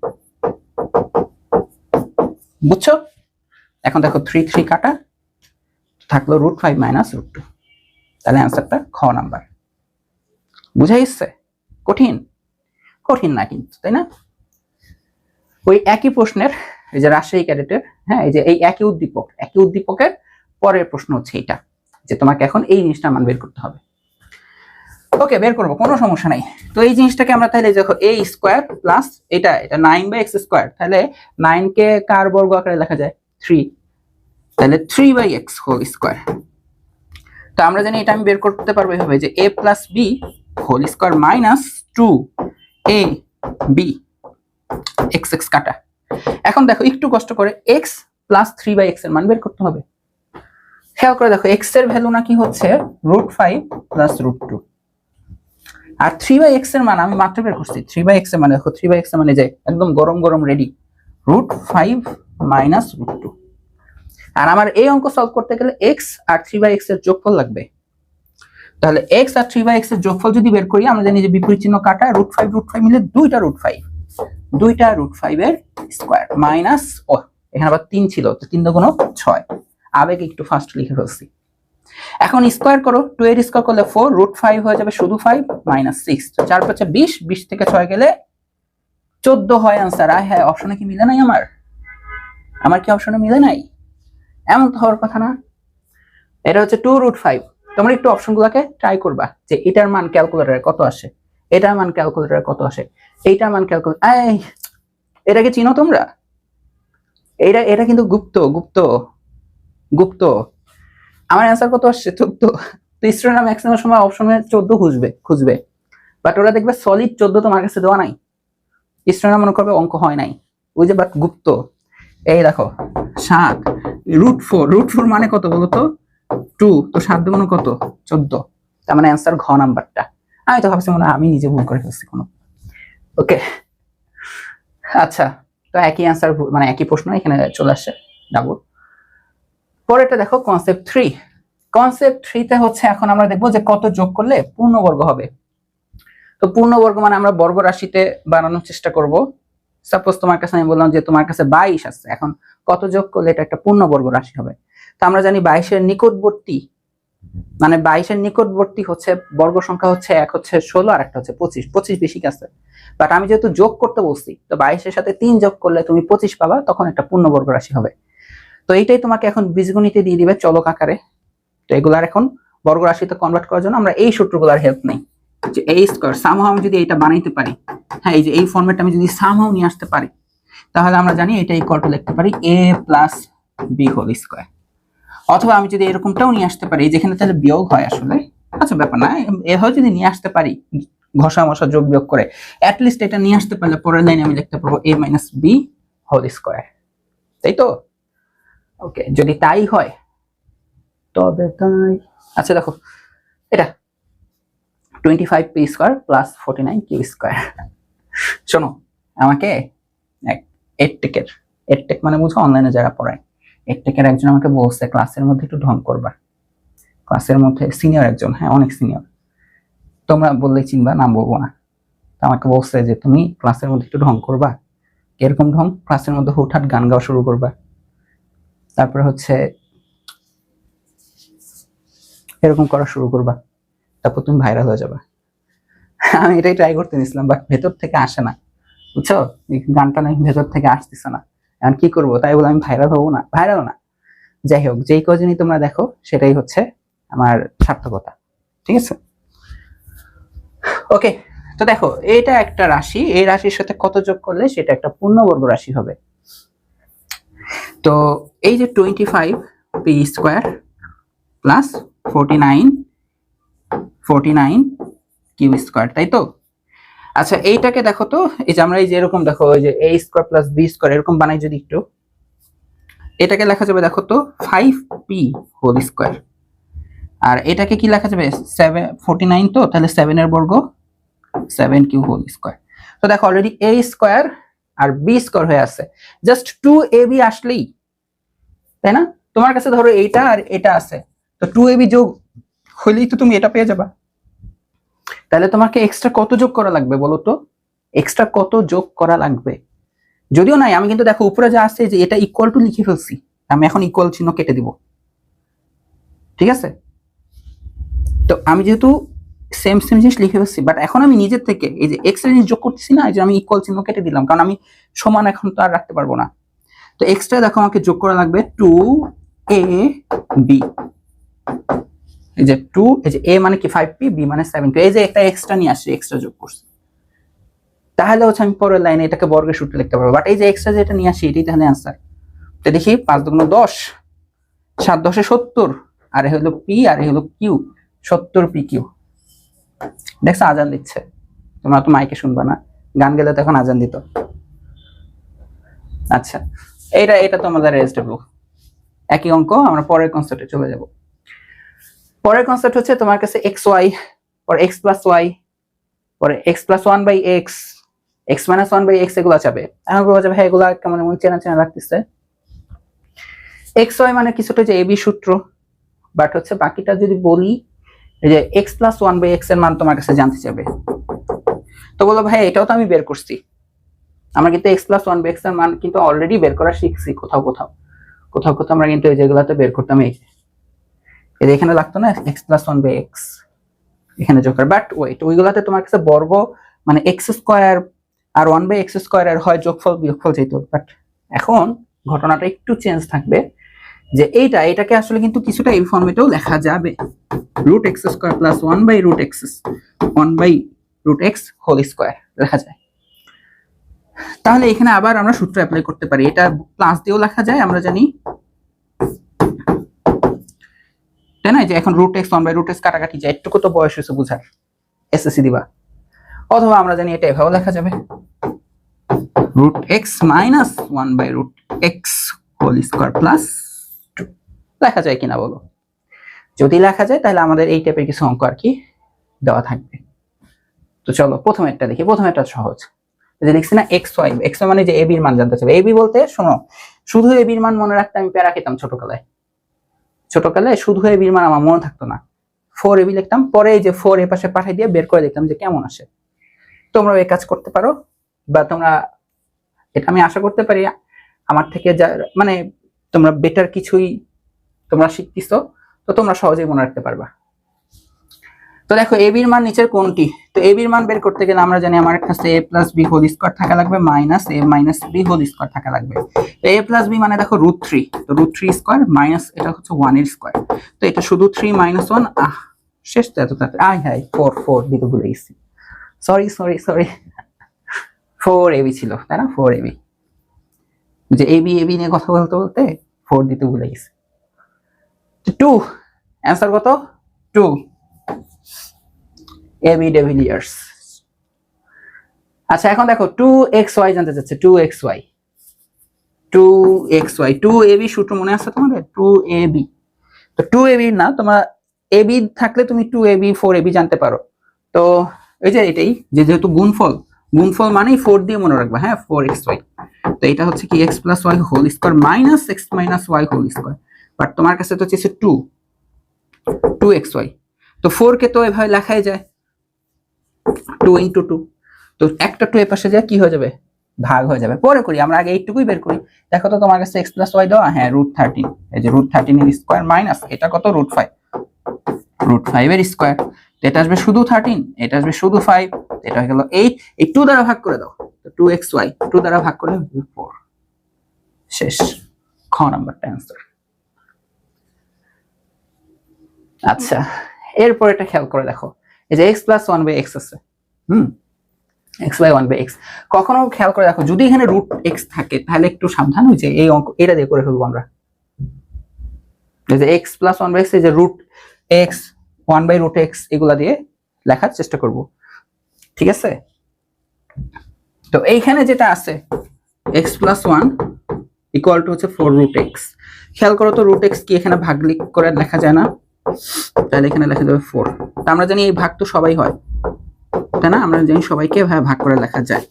A: বুঝছো? এখন দেখো 3 3 কাটা, থাকলো √5 - √2, তাহলে অ্যান্সারটা খ নাম্বার। বুঝা গেছে? কঠিন? কঠিন না কিন্তু, তাই না? ওই একই প্রশ্নের এই যে রাজশাহী ক্যাডেটের, হ্যাঁ এই যে এই একই উদ্দীপকের পরের প্রশ্ন হচ্ছে এটা, যে তোমাকে এখন এই জিনিসটা মান বের করতে হবে। ওকে, বের করবো, কোনো সমস্যা নাই। তো এই জিনিসটাকে আমরা তাহলে দেখো a² প্লাস এটা 9/x², তাহলে 9 কে কার বর্গ আকারে লেখা যায় 3, তাহলে 3/x²। তো আমরা জানি এটা আমি বের করতে পারবো এভাবে, যে a + b² minus 2ab x কাটা। এখন দেখো একটু কষ্ট করে x + 3/x এর মান বের করতে হবে। খেয়াল করে দেখো x এর ভ্যালু নাকি হচ্ছে √5 + √2, আর 3/x এর মান আমি মাত্র বের করছি। 3/x এর মানে দেখো 3/x এর মানে যে একদম গরম গরম রেডি, √5 - √2। আর আমার এই অঙ্ক সলভ করতে গেলে x আর 3/x এর যোগফল লাগবে। তাহলে x আর 3/x এর যোগফল যদি বের করি, আমরা জানি যে বিপরীত চিহ্ন কাটা, √5 মিলে 2টা √5, 2টা √5 এর স্কয়ার মাইনাস, ও এখানে আবার 3 ছিল, তো 3 × 6, আবেগ একটু ফাস্ট লিখে ফেলছি। এখন স্কয়ার করো, 2 এর স্কয়ার করলে 4, √5 হয়ে যাবে শুধু 5 মাইনাস 6, 4 × 5 = 20, 20 থেকে 6 গেলে 14 হয় आंसर। হ্যাঁ, অপশনে কি মিলে নাই? আমার কি অপশনে মিলে নাই? এমন তো হওয়ার কথা না। এটা হচ্ছে 2√5। তোমরা একটু অপশনগুলোকে ট্রাই করবা, যে এটার মান ক্যালকুলেটরে কত আসে, এটার মান ক্যালকুলেটরে কত আসে, এইটার মান ক্যালকুলেটর, এটাকে চিনো তোমরা? এটা কিন্তু গুপ্ত। আমার অ্যান্সার কত আসছে? 14। তো স্টুডেন্টরা ম্যাক্সিমাম সময় অপশনে 14 খুঁজবে, বাট ওরা দেখবে সলিড 14 তোমার কাছে দেওয়া নাই। স্টুডেন্টরা মনে করবে অঙ্ক হয় নাই, ওই যে, বাট গুপ্ত। এই দেখো 7 √4 মানে কত বলো তো? 2, তো 7 × কত? 14, তার মানে অ্যান্সার ঘ নাম্বারটা। আমি তো ভাবছি মনে হয় আমি নিজে ভুল করে ফেলছি কোনো। ওকে, আচ্ছা, তো একই অ্যান্সার মানে একই প্রশ্ন এখানে চলে আসছে ডাবল। পরেরটা দেখো কনসেপ্ট 3 তে হচ্ছে এখন আমরা দেখবো যে কত যোগ করলে পূর্ণবর্গ হবে। তো পূর্ণবর্গ মানে আমরা বর্গ রাশিতে বানানোর চেষ্টা করব। সাপোজ তোমার কাছে আমি বললাম যে তোমার কাছে 22 আছে, এখন কত যোগ করলে এটা একটা পূর্ণবর্গ রাশি হবে? তো আমরা জানি 22-এর নিকটবর্তী মানে 22-এর নিকটবর্তী হচ্ছে বর্গ সংখ্যা হচ্ছে এক হচ্ছে 16 আর একটা হচ্ছে 25, 25 বেশি কাছে। বাট আমি যেহেতু যোগ করতে বলছি, তো 22-এর সাথে 3 যোগ করলে তুমি 25 পাবা, তখন একটা পূর্ণবর্গ রাশি হবে। তো এইটাই তোমাকে এখন বীজগণিতে দিয়ে দিবে চলক আকারে। তো এগুলার এখন বর্গ রাশিতে কনভার্ট করার জন্য আমরা এই সূত্রগুলোর হেল্প নেই, যে a স্কয়ার সামহাও আমি যদি এটা বানাইতে পারি, হ্যাঁ এই যে এই ফরম্যাটটা আমি যদি সামহাও নিয়ে আসতে পারি, তাহলে আমরা জানি এটা ইকুয়াল টু লিখতে পারি a plus b whole square. অথবা আমি যদি এরকমটাও নিয়ে আসতে পারি, যেখানে তাহলে বিয়োগ হয় আসলে, আচ্ছা ব্যাপার না, এভাবে যদি নিয়ে আসতে পারি ঘষা মশা যোগ বিয়োগ করে, অ্যাট লিস্ট এটা নিয়ে আসতে পারলে পরের লাইনে আমি লিখতে পারবো a minus b whole square, তাই তো? ওকে, যদি তাই হয় তবে তাই, আচ্ছা দেখো এটা 25p square plus 49q square. শোনো, আমাকে এডটেক মানে বুঝো অনলাইনে যারা পড়ায়, এডটেকের একজন আমাকে বলছে ক্লাসের মধ্যে একটু ঢং করবা। ক্লাসের মধ্যে সিনিয়র একজন, হ্যাঁ অনেক সিনিয়র, তোমরা বললেই চিনবা, নাম বলবো না। আমাকে বলছে যে তুমি ক্লাসের মধ্যে একটু ঢং করবা। এরকম ঢং, ক্লাসের মধ্যে হুটহাট গান গাওয়া শুরু করবা, তারপরে হচ্ছে এরকম করা শুরু করবা, তারপর তুমি ভাইরাল হয়ে যাবে। আমি এটাই ট্রাই করতে নিছিলাম, বাট ভেতর থেকে আসে না, বুঝছো? গানটা নাকি ভেতর থেকে আসতেছে না, এখন কি করবো? তাই বলে আমি ভাইরাল হবো না? ভাইরাল না, যাই হোক, যেই কজনই তোমরা দেখো সেটাই হচ্ছে আমার সার্থকতা, ঠিক আছে? ওকে, তো দেখো এটা একটা রাশি, এই রাশির সাথে কত যোগ করলে সেটা একটা পূর্ণবর্গ রাশি হবে। তো এই যে 25p square plus 49q square, তাই তো? আচ্ছা এইটাকে দেখো তো, এই যে আমরা এই যে এরকম দেখো, ওই যে a square plus b square এরকম বানাই যদি একটু, এটাকে লেখা যাবে দেখো তো 5p হোল স্কয়ার, আর এটাকে কি লেখা যাবে 49, তো তাহলে 7 এর বর্গ 7q হোল স্কয়ার। তো দেখো অলরেডি a স্কয়ার আর b স্কয়ার হয়ে আছে, জাস্ট 2ab আসলেই, তাই না? তোমার কাছে ধরো এইটা আর এটা আছে, তো 2ab যোগ হইলেই তো তুমি এটা পেয়ে যাবা। তাহলে তোমাকে এক্সট্রা কত যোগ করা লাগবে বলো তো? এক্সট্রা কত যোগ করা লাগবে? যদিও নাই, আমি কিন্তু দেখো উপরে যা আছে যে এটা ইকুয়াল টু লিখে ফেলছি, আমি এখন ইকুয়াল চিহ্ন কেটে দিব, ঠিক আছে? তো আমি যেহেতু সেম সেম জিনিস লিখে ফেলছি, বাট এখন আমি নিজের থেকে এই যে এক্স এর জিনিস যোগ করতেছি না, এই যে আমি ইকুয়াল চিহ্ন কেটে দিলাম, কারণ আমি সমান এখন তো আর রাখতে পারবো না। তো এক্সট্রা দেখো আমাকে যোগ করা লাগবে 2ab, এই যে 2, এই যে a মানে কি 5p, b মানে 7p, এই যে একটা এক্সট্রা নিয়ে আসছি, এক্সট্রা যোগ করছি, তাহলে হচ্ছে আমি পরের লাইনে এটাকে বর্গের সূত্রে লিখতে পারবো। বাট এই যে এক্সট্রা যেটা নিয়ে আসি এটাই তাহলে অ্যান্সার। তো দেখি 5 × 10, 7 × 10 = 70, আর এ হলো p আর এ হলো q, 70pq। দেখছো আজান দিচ্ছে, তোমরা তো মাইকে শুনবা না, গান গেলে তো এখন আজান দিত। আচ্ছা এটা তো আমাদের রেজডেবল একই অঙ্ক, আমরা পরের কনসেপ্টে চলে যাব। পরের কনসেপ্ট হচ্ছে তোমার কাছে xy, পরে x + y, পরে x + 1/x, x - 1/x এগুলো যাবে। এখন বলা যাবে হ্যাঁ এগুলা কেমন এমন চেনা চেনা লাগতেছে, xy মানে কিছুটা যে ab সূত্র, বাট হচ্ছে বাকিটা যদি বলি এই যে x + 1/x এর মান তোমার কাছে জানতে চাবে। তো বলো ভাই এটাও তো আমি বের করছি, আমরা কিন্তু x + 1/x এর মান কিন্তু অলরেডি বের করা শিখছি, কোথাও আমরা কিন্তু এই যেগুলাতে বের করতাম, এই যে এখানে লাগতো না x + 1/x, এখানে যোগ করে। বাট ওয়েট, ওইগুলাতে তোমার কাছে বর্গ মানে x² আর 1/x² এর হয় যোগফল বিয়োগফল যেত, বাট এখন ঘটনাটা একটু চেঞ্জ থাকবে, যে এটাকে আসলে কিন্তু কিছুটা এই ফরম্যাটেও লেখা যাবে, √x² + 1/√x হোল স্কয়ার লেখা যায়। তাহলে এখানে আবার আমরা সূত্র অ্যাপ্লাই করতে পারি, এটা প্লাস দিয়েও লেখা যায় আমরা জানি, তাই না? যে এখন √x 1/√x কাটাকাটি যায়, একটু তো বয়স হয়েছে বুঝার, এসএসসি দিবা। অথবা আমরা জানি এটা এভাবেও লেখা যাবে, √x - 1/√x whole square plus 2 লেখা যায় কিনা বলো? যদি লেখা যায় তাহলে আমাদের এই টাইপের কিছু অঙ্ক আর কি দেওয়া থাকবে। তো চলো প্রথমে একটা দেখি, প্রথমে একটা সহজ, যে লিখছি না xy, xy মানে যে ab এর মান জানতে চাবে। ab বলতে শোনো, শুধু ab এর মান মনে রাখতে আমি প্যারা খেতাম ছোটকালে শুধু ab এর মান আমার মনে থাকতো না, 4ab লিখতাম, পরে এই যে 4 এর পাশে পাঠিয়ে দিয়ে বের করে দেখতাম যে কেমন আসে। তোমরা এই কাজ করতে পারো, বা তোমরা এটা আমি আশা করতে পারি আমার থেকে যা মানে তোমরা বেটার কিছুই তোমরা শিখতেছো, তো তোমরা সহজেই মনে রাখতে পারবা। তো দেখো এ বির মান নিচের কোনটি? তো এ বির মান বের করতে গেলে আমরা জানি আমার কাছে a plus b whole square থাকা লাগবে minus a minus b whole square থাকা লাগবে। তো a প্লাস বি মানে দেখো √3, তো √3 স্কোয়ার মাইনাস এটা হচ্ছে 1 এর স্কোয়ার, তো এটা শুধু 3 - 1 শেষ তো এত তাড়াতাড়ি আয় হায় 4 দিতে ভুলে গেছি, সরি 4ab ছিল তাই না, 4ab, যে ab নিয়ে কথা বলতে বলতে 4 দিতে ভুলে গেছি। 2 অ্যান্সার কত? 2 ab ডেভিলিয়ার্স। আচ্ছা এখন দেখো 2xy জানতে চাচ্ছে, 2xy 2ab সূত্র মনে আছে তোমাদের? 2ab, তো 2ab না, তোমরা ab থাকলে তুমি 2ab 4ab জানতে পারো। তো এই যে এটাই যেহেতু গুণফল মানেই 4 দিয়ে মনে রাখবা, হ্যাঁ 4xy, তো এটা হচ্ছে কি x plus y whole square minus x minus y whole square, but তোমার কাছে তো হচ্ছে 2xy, তো 4 কে তো এভাবে লেখাই যায় 2 × 2, তো একটা 2 এর পাশে যায় কি হয়ে যাবে? ভাগ হয়ে যাবে। পরে করি, আমরা আগে এইটুকুই বের করি। দেখো তো তোমার কাছে x প্লাস y দেওয়া, হ্যাঁ √13, এই যে √13 এর স্কয়ার মাইনাস এটা কত? √5 এর স্কয়ার, এটা আসবে শুধু 13, এটা আসবে শুধু 5, এটা হয়ে গেল 8, এই 2 দ্বারা ভাগ করে দাও, তো 2xy 2 দ্বারা ভাগ করলে 4, শেষ, খ নাম্বারটা অ্যানসার। আচ্ছা এরপর এটা খেয়াল করে দেখো, এই যে x প্লাস 1/x আছে, x/1/x, কখনো খেয়াল করে দেখো যদি এখানে √x থাকে তাহলে একটু সাবধান, হয়ে যায় এই অঙ্ক এটা দিয়ে করে ফেলবো আমরা, এই যে x প্লাস 1/x, এই যে √x 1/√x এগুলা দিয়ে লেখার চেষ্টা করব, ঠিক আছে? তো এইখানে যেটা আছে x প্লাস 1 ইকুয়াল টু হচ্ছে 4√x, খেয়াল করো তো √x কি এখানে ভাগ করে লেখা যায় না? তাহলে এখানে লেখা যাবে 4, তো আমরা জানি এই ভাগ তো সবাই হয় তাই না, আমরা জানি সবাইকে ভাগ করে লেখা যায়।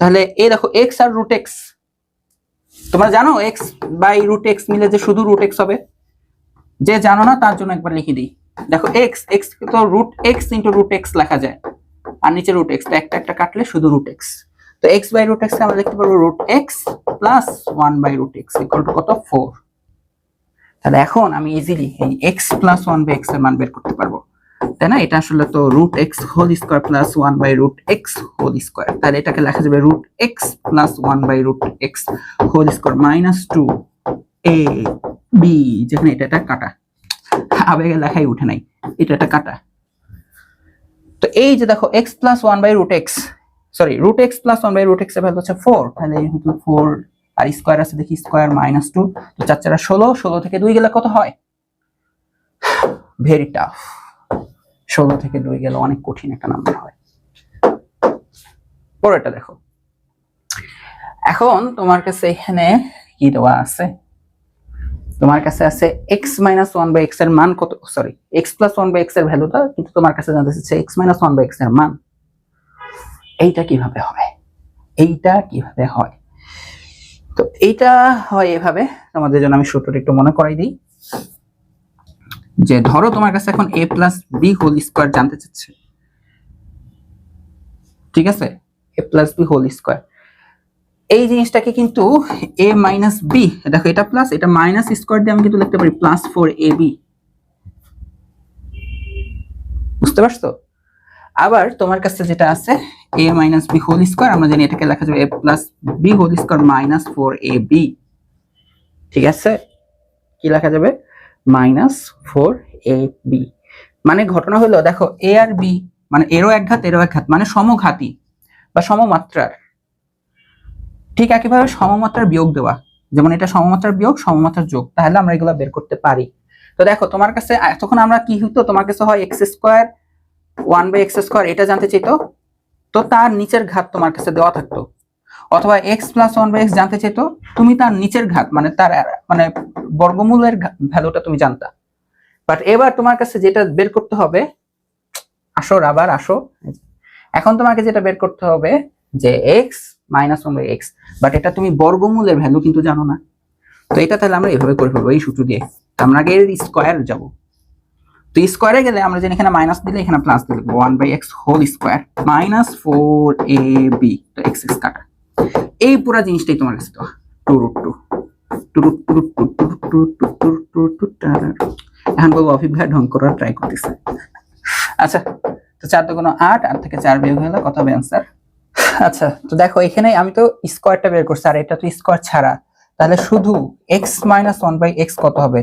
A: তাহলে এই দেখো x আর √x, তোমরা জানো x/√x মিলে যে শুধু √x হবে, যে জানো না তার জন্য একবার লিখে দিই। দেখো x তো √x × √x লেখা যায়, আর নিচে √x, তো একটা কাটলে শুধু √x, তো x/√x কে আমরা লিখতে পারবো √x plus 1/√x equal to কত? 4। তাহলে এখন আমি ইজিলি এই x প্লাস 1/x এর মান বের করতে পারবো, তাই না? এটা আসলে তো √x whole square plus 1/√x whole square, তাহলে এটাকে লেখা যাবে √x plus 1/√x whole square minus 2ab, যেখানে এটা কাটা, আবেগে লেখাই উঠে নাই, এটা কাটা। তো এই যে দেখো x plus 1/√x, sorry √x plus 1/√x এর ভ্যালু হচ্ছে 4, তাহলে এই হলো 4 আর স্কয়ার আছে দেখি, স্কয়ার মাইনাস 2, তো 4 4 16, 16 থেকে 2 গেলে কত হয়? ভেরি টাফ, 16 থেকে 2 গেলে অনেক কঠিন একটা নাম্বার হয়। পরেরটা দেখো, এখন তোমার কাছে এখানে কি দেওয়া আছে? তোমার কাছে আছে x - 1/x এর মান কত, সরি x প্লাস 1/x এর ভ্যালুটা, কিন্তু তোমার কাছে জানতে চাইছে x - 1/x এর মান। এইটা কিভাবে হয়? তো এইটা হয় এভাবে, তোমাদের জন্য আমি সূত্রটা একটু মনে করাই দিই, যে ধরো তোমার কাছে এখন a plus b whole square জানতে চাচ্ছে, ঠিক আছে? a plus b whole square, এই জিনিসটাকে কিন্তু a মাইনাস বি, দেখো এটা প্লাস এটা মাইনাস স্কয়ার দিয়ে আমি কিন্তু লিখতে পারি প্লাস 4ab, বুঝতে পারছো? আবার তোমার কাছে যেটা আছে a minus b whole square, আমরা জানি এটাকে লেখা যাবে a plus b whole square minus 4ab, ঠিক আছে? কি লেখা যাবে? মাইনাস 4ab, মানে ঘটনা হলো দেখো a আর b মানে এরও এক ঘাত মানে সমঘাতী বা সমমাত্রার, ঠিক একইভাবে সমমাত্রার বিয়োগ দেওয়া, যেমন এটা সমমাত্রার বিয়োগ সমমাত্রার যোগ, তাহলে আমরা এগুলো বের করতে পারি। তো দেখো তোমার কাছে তখন আমরা কি হতো, তোমার কাছে হয় x স্কয়ার 1/x² এটা জানতে চাইতো, তো তার নিচের ঘাত তোমার কাছে দেওয়া থাকতো, অথবা x প্লাস 1/x জানতে চাইতো, তুমি তার নিচের ঘাত মানে তার মানে বর্গমূলের ভ্যালুটা তুমি জানতা। বাট এবার তোমার কাছে যেটা বের করতে হবে, আসো এখন তোমাকে যেটা বের করতে হবে যে x - 1/x, বাট এটা তুমি বর্গমূলের ভ্যালু কিন্তু জানো না, তো এটা তাহলে আমরা এভাবে করে ফেলবো এই সূত্র দিয়ে, আমরা আগে স্কয়ার যাব, তো তো স্কোয়ারে গেলে আমরা জানি এখানে মাইনাস দিলে এখানে প্লাস দিলে 1/x whole square minus 4ab, তো x x কাটা, এই পুরো জিনিসটাই তোমার কাছে তো 2√2 এখন বলবো অফিক ভাই ঢং করার ট্রাই করতেছে। আচ্ছা, তো 4 × 8, 8 থেকে 4 বিয়োগ হলে কত হবে অ্যান্সার? আচ্ছা, তো দেখো এখানে আমি তো স্কোয়ারটা বের করছি আর এটা তো স্কোয়ার ছাড়া, তাহলে শুধু x - 1/x কত হবে?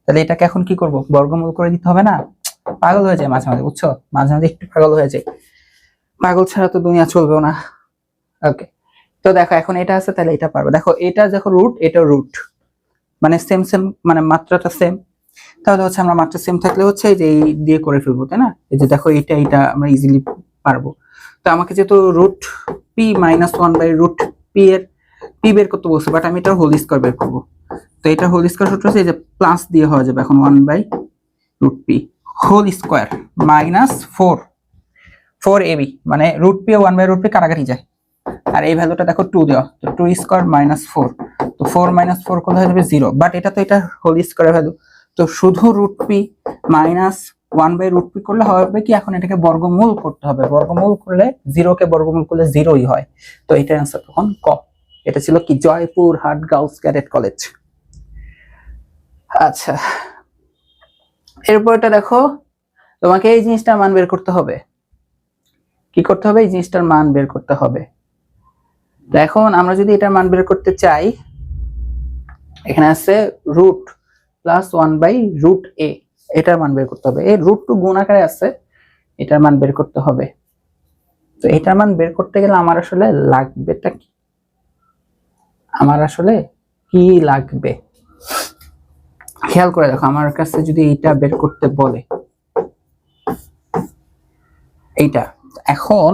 A: তাহলে এটাকে এখন কি করব, বর্গমূল করে দিতে হবে না? পাগল হয়ে যায় মাঝে মাঝে, বুঝছো, মাঝে মাঝে একটু পাগল হয়ে যায়, পাগল ছাড়া তো দুনিয়া চলবেও না। ওকে, তো দেখো এখন এটা আছে, তাহলে এটা পারবে। দেখো এটা দেখো রুট, এটা রুট, মানে সেম সেম, মানে মাত্রাটা সেম, তাহলে হচ্ছে আমরা মাত্রা সেম থাকলে হচ্ছে এই যে এই দিয়ে করে ফেলবো, তাই না? এই যে দেখো এটা আমরা ইজিলি পারবো। তো আমাকে যেহেতু √p - 1/√p এর p বের করতে বলছে, বাট আমি এটা হোল স্কয়ার বের করবো। তো এটা হোল স্কয়ার সূত্র হচ্ছে এই যে প্লাস দিয়ে হয়ে যাবে এখন 1/√p whole square minus 4ab, মানে √p ও 1/√p কাটাকাটি যায়, আর এই ভ্যালুটা দেখো 2 দেওয়া, তো 2 স্কয়ার মাইনাস 4, তো 4 - 4 করলে হয়ে যাবে 0, বাট এটা তো এটা হোল স্কয়ারের ভ্যালু, তো শুধু √p মাইনাস 1/√p করলে হবে কি, এখন এটাকে বর্গমূল করতে হবে, বর্গমূল করলে 0 কে বর্গমূল করলে 0ই হয়, তো এটার অ্যান্সার তখন ক। এটা ছিল কি জয়পুরহাট গার্লস ক্যাডেট কলেজ। আচ্ছা, এরপরটা দেখো, তোমাকে এই জিনিসটার মান বের করতে হবে। কি করতে হবে? এই জিনিসটার মান বের করতে হবে। তো এখন আমরা যদি এটার মান বের করতে চাই, এখানে আছে রুট প্লাস 1/√a, এটার মান বের করতে হবে। এই √2 গুণ আকারে আছে, এটার মান বের করতে হবে। তো এটার মান বের করতে গেলে আমার আসলে লাগবেটা কি, আমার আসলে কি লাগবে খেয়াল করে দেখো। আমার কাছে যদি এইটা বের করতে বলে, এইটা, এখন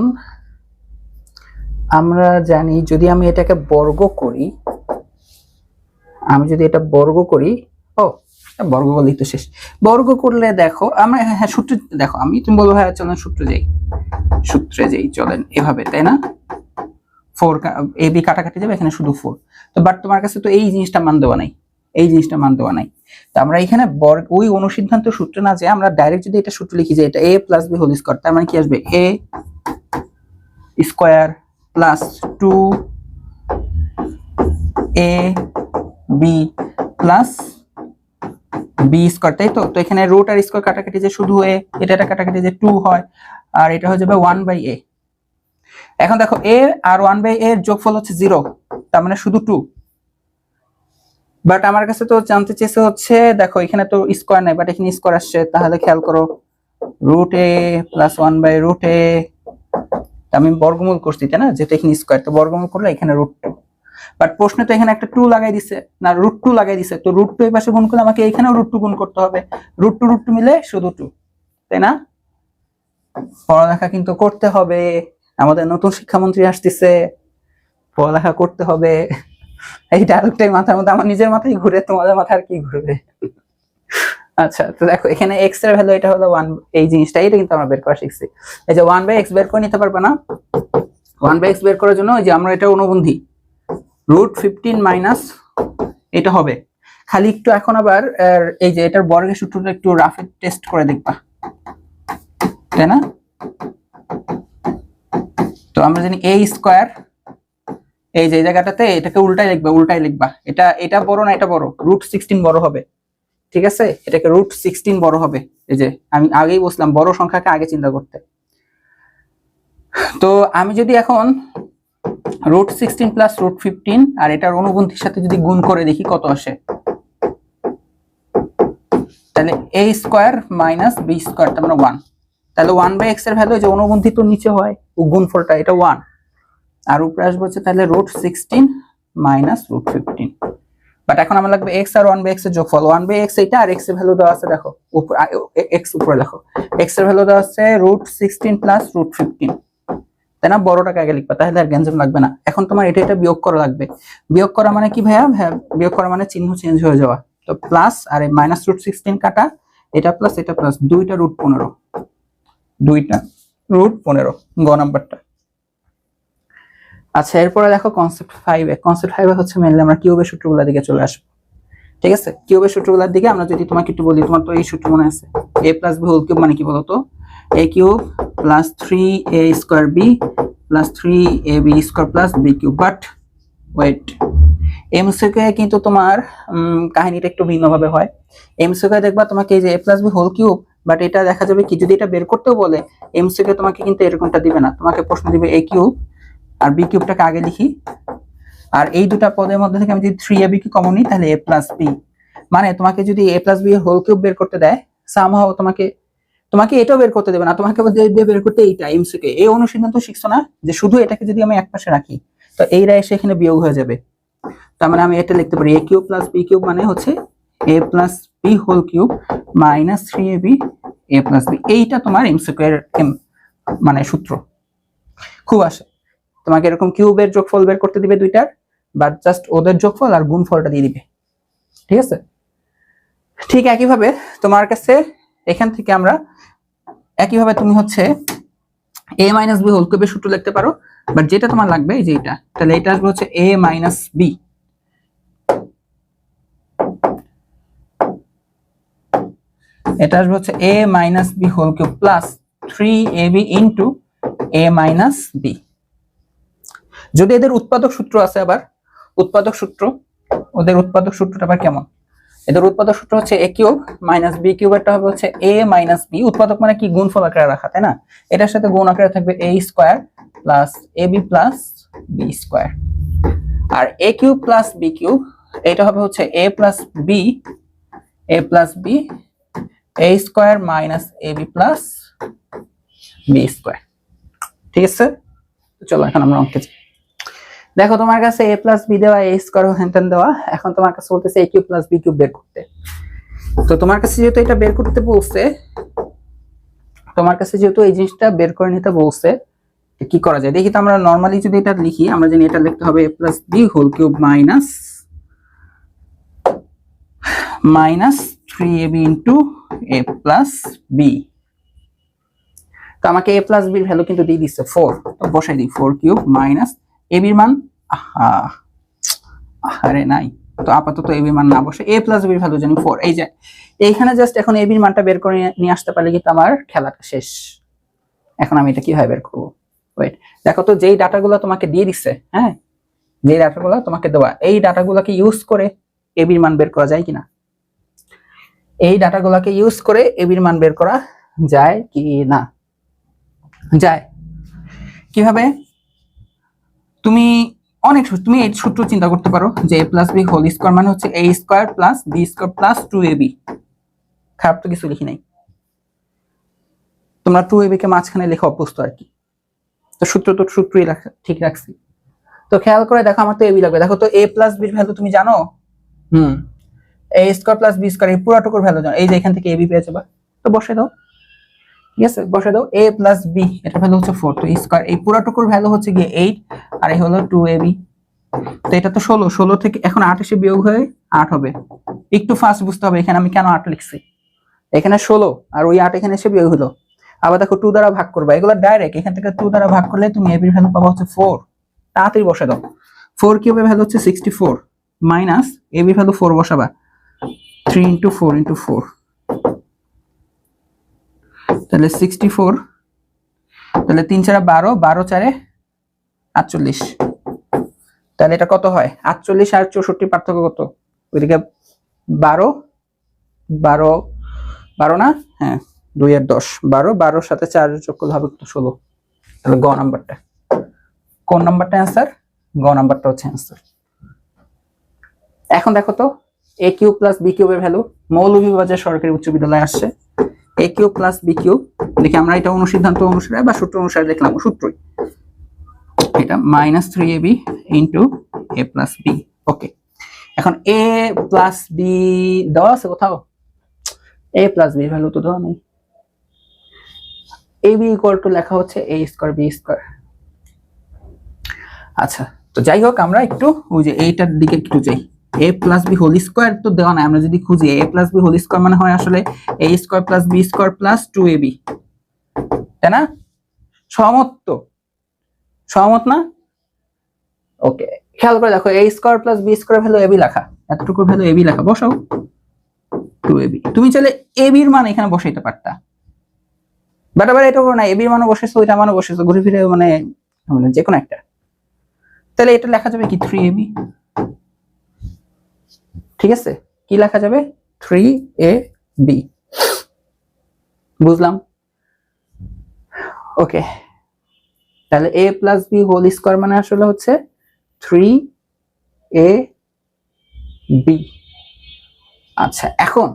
A: আমরা জানি যদি আমি এটাকে বর্গ করি, আমি যদি এটা বর্গ করি, ও বর্গ করলেই তো শেষ, বর্গ করলে দেখো আমরা, হ্যাঁ সূত্র দেখো, আমি তুমি বলবো হ্যাঁ চলেন সূত্রে যাই চলেন এভাবে, তাই না? 4 ab কাটাকাটি যাবে, এখানে শুধু 4, তো বাট তোমার কাছে তো এই জিনিসটা মান দেওয়া নাই, এই জিনিসটা মান দেওয়া নাই, তো আমরা এখানে ওই অনুসিদ্ধান্ত সূত্র না যে আমরা ডাইরেক্ট যদি এটা সূত্র লিখি যে এটা a + b হোল স্কয়ার, তার মানে কি আসবে a square plus 2ab plus b square, তাই তো? তো এখানে রুট আর স্কয়ার কাটাকাটি যে শুধু a, এটা কাটাকাটি যে 2 হয়, আর এটা হয়ে যাবে 1/a। এখন দেখো a আর 1/a এর যোগফল হচ্ছে 0, তার মানে শুধু 2, বাট আমার কাছে তো জানতে চেয়েছে হচ্ছে, দেখো এখানে তো স্কয়ার নাই, বাট এখানে স্কয়ার আসছে, তাহলে খেয়াল করো √a + 1/√a, আমি বর্গমূল করছি, তাই না? যেহেতু এখানে স্কয়ার, তো বর্গমূল করলে এখানে √2, বাট প্রশ্নে তো এখানে একটা 2 লাগাই দিছে না, √2 লাগাই দিছে, তো √2 এই পাশে গুণ করলে আমাকে এখানেও √2 গুণ করতে হবে, √2 মিলে শুধু 2, তাই না? পড়ালেখা কিন্তু করতে হবে, আমাদের নতুন শিক্ষামন্ত্রী আসতেছে, পড়ালেখা করতে হবে। এই ডায়লগটাই মাথার মধ্যে, আমার নিজের মাথায় ঘুরে, তোমাদের মাথায় আর কি ঘুরবে? আচ্ছা, তো দেখো এখানে x এর ভ্যালু এটা হলো 1, এই জিনিসটা এটা কিন্তু আমরা বের করা শিখছি। এই যে 1/x বের করে নিতে পারবে না, 1/x বের করার জন্য এই যে আমরা এটা অনুবন্ধী √15 মাইনাস এটা হবে, খালি একটু এখন আবার এই যে এটার বর্গের সূত্রটা একটু রাফে টেস্ট করে দেখবা, তাই না? তো আমরা জানি a স্কয়ার, এই যে জায়গাটাতে এটাকে উল্টাই লিখবা, এটা বড় না এটা বড়, √16 বড় হবে, ঠিক আছে? এটাকে √16 বড় হবে, এই যে আমি আগেই বলছিলাম বড় সংখ্যাকে আগে চিন্তা করতে। তো আমি যদি এখন √16 + √15 আর এটার অনুবন্ধীর সাথে যদি গুণ করে দেখি কত আসে, তাহলে a square minus b square, তার মানে 1, তাহলে 1/x এর ভ্যালু যে অনুবন্ধী তো নিচে হয়, ও গুণফলটা এটা 1, আর উপরে আসবে হচ্ছে তাহলে √16 মাইনাস √15, বাট এখন আমার লাগবে x আর 1/x এর যোগফল, 1/x এটা আর x এর ভ্যালু দেওয়া আছে, দেখো উপরে x উপরে লেখো, x এর ভ্যালু দেওয়া আছে √16 + √15, তাই না? বড়টাকে আগে লিখবা, তাহলে আর গ্যাঞ্জাম লাগবে না। এখন তোমার এটা বিয়োগ করা লাগবে, বিয়োগ করা মানে কি ভাইয়া? বিয়োগ করা মানে চিহ্ন চেঞ্জ হয়ে যাওয়া, তো প্লাস আর এই মাইনাস √16 কাটা, এটা প্লাস এটা প্লাস, দুইটা √15, গ নাম্বারটা। আচ্ছা, এরপরে দেখো কনসেপ্ট 5 এ হচ্ছে মেইনলি আমরা কিউবের সূত্রগুলোর দিকে চলে আসবো। ঠিক আছে, কিউবের সূত্রগুলোর দিকে আমরা যদি তোমাকে একটু বলি, তোমার তো এই সূত্র মনে আছে, a plus b whole cube মানে কি বলতো, a cube plus 3a square b plus 3ab square plus b cube. But wait, MCQ কিন্তু তোমার কাহিনীটা একটু ভিন্নভাবে হয়। এমসিকিউ দেখবা তোমাকে এই যে a plus b whole cube, but এটা দেখা যাবে কি যদি এটা বের করতেও বলে এমসিকিউ তোমাকে কিন্তু এরকমটা দিবে না, তোমাকে প্রশ্ন দিবে a কিউব আর বি কিউবটাকে আগে লিখি, আর এই দুটা পদের মধ্যে থেকে আমি যদি 3ab কে কমন নিই তাহলে a প্লাস বি, মানে তোমাকে যদি a plus b whole cube বের করতে দেয় সামহাও তোমাকে এটাও বের করতে দেবে না, তোমাকে বের করতে এইটা এমসিকিউ। এই অনুসিদ্ধান্ত শিখছো না যে শুধু এটাকে যদি আমি একপাশে রাখি তো এইটা এসে এখানে বিয়োগ হয়ে যাবে, তার মানে আমি এটা লিখতে পারি a cube plus b cube মানে হচ্ছে a plus b whole cube minus 3ab a plus b. এইটা তোমার এমসিকিউ এর মানে সূত্র খুব আসে, তোমাকে এরকম কিউবের যোগফল বের করতে দিবে দুইটার, বা জাস্ট ওদের যোগফল আর গুণফলটা দিয়ে দিবে। ঠিক আছে, ঠিক একইভাবে তোমার কাছে এখান থেকে আমরা একইভাবে তুমি হচ্ছে a মাইনাস বি হোল কিউবের সূত্র লিখতে পারো, বাট যেটা তোমার লাগবে এই যে এটা, তাহলে এটা আসবে হচ্ছে a মাইনাস বি, এটা আসবে হচ্ছে a minus b whole cube plus 3ab into a minus b. যদি এদের উৎপাদক সূত্র আছে, আবার উৎপাদক সূত্র, ওদের উৎপাদক সূত্রটা আবার কেমন, এদের উৎপাদক সূত্র হচ্ছে a কিউব মাইনাস বি কিউবেরটা হবে হচ্ছে a মাইনাস বি, উৎপাদক মানে কি গুণফল আকারে রাখা, তাই না, এটার সাথে গুণ আকারে থাকবে a square plus ab plus b square, আর a cube plus b cube এটা হবে হচ্ছে a plus b a square minus ab plus b square. ঠিক আছে, চলো এখন আমরা অঙ্কে যাই। দেখো তোমার কাছে a প্লাস বি দেওয়া, a স্কয়ার হ্যান্টেন দেওয়া, এখন তোমার কাছে বলতেছে a cube plus b cube বের করতে। তো তোমার কাছে যেহেতু এটা বের করতে বলছে, তোমার কাছে যেহেতু এই জিনিসটা বের করে নিতে বলছে, কি করা যায় দেখি তো। আমরা নরমালি যদি এটা লিখি, আমরা জানি এটা লিখতে হবে a plus b whole cube minus 3ab into a plus b. তো আমাকে a প্লাস বির ভ্যালু কিন্তু দিয়ে দিচ্ছে 4, তো বসাই দিই 4 কিউব মাইনাস a বির মান, আরে নাই, তো আপাতত a বির মান না বসে a প্লাস বির ভ্যালু জানি 4, এই যে এইখানে জাস্ট এখন a বির মানটা বের করে নিয়ে আসতে পারলে কিন্তু আমার খেলাটা শেষ। এখন আমি এটা কিভাবে বের করব, ওয়েট, দেখো তো যেই ডাটাগুলো তোমাকে দিয়ে দিচ্ছে, হ্যাঁ যে ডাটাগুলো তোমাকে দেওয়া, এই ডাটাগুলোকে ইউজ করে a বির মান বের করা যায় কিনা, এই ডাটাগুলোকে ইউজ করে a বির মান বের করা যায় কি না, যায়। কিভাবে, তুমি এই সূত্র চিন্তা করতে পারো যে a plus b whole square মানে হচ্ছে a square plus b square plus 2ab, খারাপ তো কিছু লিখি নাই, তোমরা 2ab কে মাঝখানে লেখা অভ্যস্ত আর কি, তো সূত্রই ঠিক রাখছি। তো খেয়াল করে দেখো আমার তো ab লাগবে, দেখো তো a প্লাস বির ভ্যালু তুমি জানো, a square plus b square এই পুরোটুকুর ভ্যালু জানো, এই যে এখান থেকে ab পেয়ে যাবে, তো বসে দাও। ঠিক আছে, বসে দাও a প্লাস বি, এটা ভ্যালু হচ্ছে 4, তো স্কয়ার এই পুরোটুকুর ভ্যালু হচ্ছে গিয়ে 8, আর এই হলো 2ab, তো এটা তো 16 থেকে এখন 8 এসে বিয়োগ হয়ে 8 হবে। একটু ফাস্ট বুঝতে হবে এখানে আমি কেন 8 লিখছি, এখানে 16 আর ওই 8 এখানে এসে বিয়োগ হলো। আবার দেখো 2 দ্বারা ভাগ করবা, এগুলো ডাইরেক্ট এখান থেকে 2 দ্বারা ভাগ করলে তুমি ab এর ভ্যালু পাবা হচ্ছে 4, তাড়াতাড়ি বসে দাও। 4 কিউবের ভ্যালু হচ্ছে 64 মাইনাস ab এর ভ্যালু 4 বসাবা, 3 × 4 × 4, তাহলে 64, তাহলে 3 4 12, 12 4 48, তাহলে এটা কত হয় 48 আর 64 পার্থক্য কত, ওইদিকে 12 12 12 না, হ্যাঁ 2 আর 10 12, 12 সাথে 4 যোগ করলে হবে কত 16, তাহলে গ নাম্বারটা, কোন নাম্বারটা অ্যান্সার, গ নাম্বারটা হচ্ছে অ্যান্সার। এখন দেখো তো a কিউব প্লাস বি কিউবের ভ্যালু, মৌলভীবাজার সরকারি উচ্চ বিদ্যালয়ে আসছে a cube plus b cube, দেখি আমরা এটা অনুসিদ্ধান্ত অনুসারে বা সূত্র অনুসারে দেখলাম, সূত্রই এটা minus 3ab into a plus b. Okay, এখন a প্লাস বি দেওয়া আছে কোথাও, a প্লাস বি ভ্যালু তো দেওয়া নেই, ab ইকুয়াল টু লেখা হচ্ছে a স্কয়ার বি স্কয়ার। আচ্ছা, তো যাই হোক আমরা একটু ওই যে এইটার দিকে একটু যাই, a plus b whole square তো দেওয়া নাই, আমরা যদি খুঁজি a plus b whole square মানে হয় আসলে a square plus b square plus 2ab, তাই না, সহমত না, ওকে। খেয়াল করে দেখো a square plus b square value ab লেখা, এতটুকুর ভ্যালু এবি লেখা, বসাও 2ab। তুমি চাইলে এবি এর মান এখানে বসাইতে পারতা, বাট আবার এটা করো না, এবি এর মানও বসেছো, ওইটা মানও বসেছো, ঘুরে ফিরে মানে যে কোনো একটা। তাহলে এটা লেখা যাবে কি 3ab, ঠিক আছে? কি লেখা যাবে 3ab, বুঝলাম? ওকে, তাহলে a plus b whole square মানে আসলে হচ্ছে 3ab। আচ্ছা এখন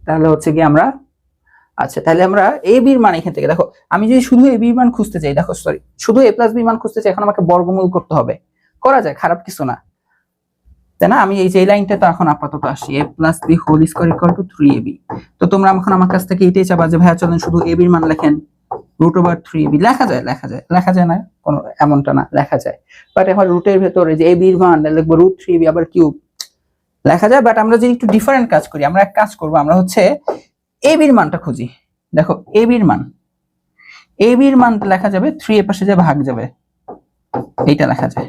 A: তাহলে হচ্ছে কি আমরা, আচ্ছা তাহলে আমরা ab এর মান এখান থেকে দেখো, আমি যদি শুধু ab এর মান খুঁজতে চাই, দেখো সরি শুধু a প্লাস b মান খুঁজতে চাই, এখন আমাকে বর্গমূল করতে হবে, করা যায়, খারাপ কিছু না, তাই না? আমি এই যে লাইনটা তো এখন আপাতত আসি, a plus b whole square equal to 3ab। তো তোমরা এখন আমার কাছ থেকে এটাই চাবা যে ভাইয়া চলেন শুধু ab এর মান লেখেন, √3ab। লেখা যায়, লেখা যায় না কোনো এমনটা না, লেখা যায়, বাট এখন রুটের ভেতরে যে ab এর মান লিখবো √3ab আবার কিউব, লেখা যায়। বাট আমরা যদি একটু ডিফারেন্ট কাজ করি, আমরা এক কাজ করব, আমরা হচ্ছে ab এর মানটা খুঁজি। দেখো ab এর মান লেখা যাবে 3 এর পাশে যে ভাগ যাবে এইটা লেখা যায়,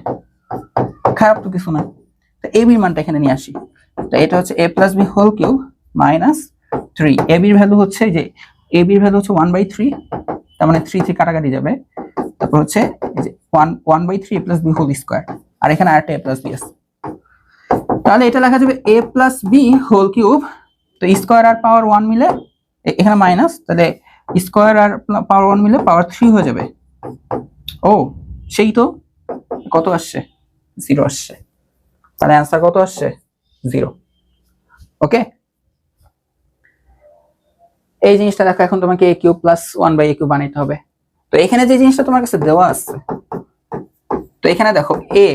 A: খারাপ তো কিছু না। তো ab এর মানটা এখানে নিয়ে আসি, তো এটা হচ্ছে a plus b whole cube minus 3। ab এর ভ্যালু হচ্ছে যে ab এর ভ্যালু হচ্ছে 1/3, তার মানে 3 থেকে কাটাকাটি যাবে, তারপর হচ্ছে এই যে 1/3 প্লাস b হোল স্কয়ার, আর এখানে আরেকটা a প্লাস b আছে, তাহলে এটা লেখা যাবে a plus b whole cube. তো স্কয়ার আর পাওয়ার 1 মিলে এখানে মাইনাস, তাহলে স্কয়ার আর পাওয়ার 1 মিলে পাওয়ার 3 হয়ে যাবে। ও সেই তো, কত আসছে 0 আসছে, তাহলে অ্যান্সার কত আসছে 0। ওকে, এই জিনিসটা দেখো, এখন তোমাকে a cube plus 1/a cube বানাইতে হবে। তো এখানে যে জিনিসটা তোমার কাছে দেওয়া আছে, তো এখানে দেখো a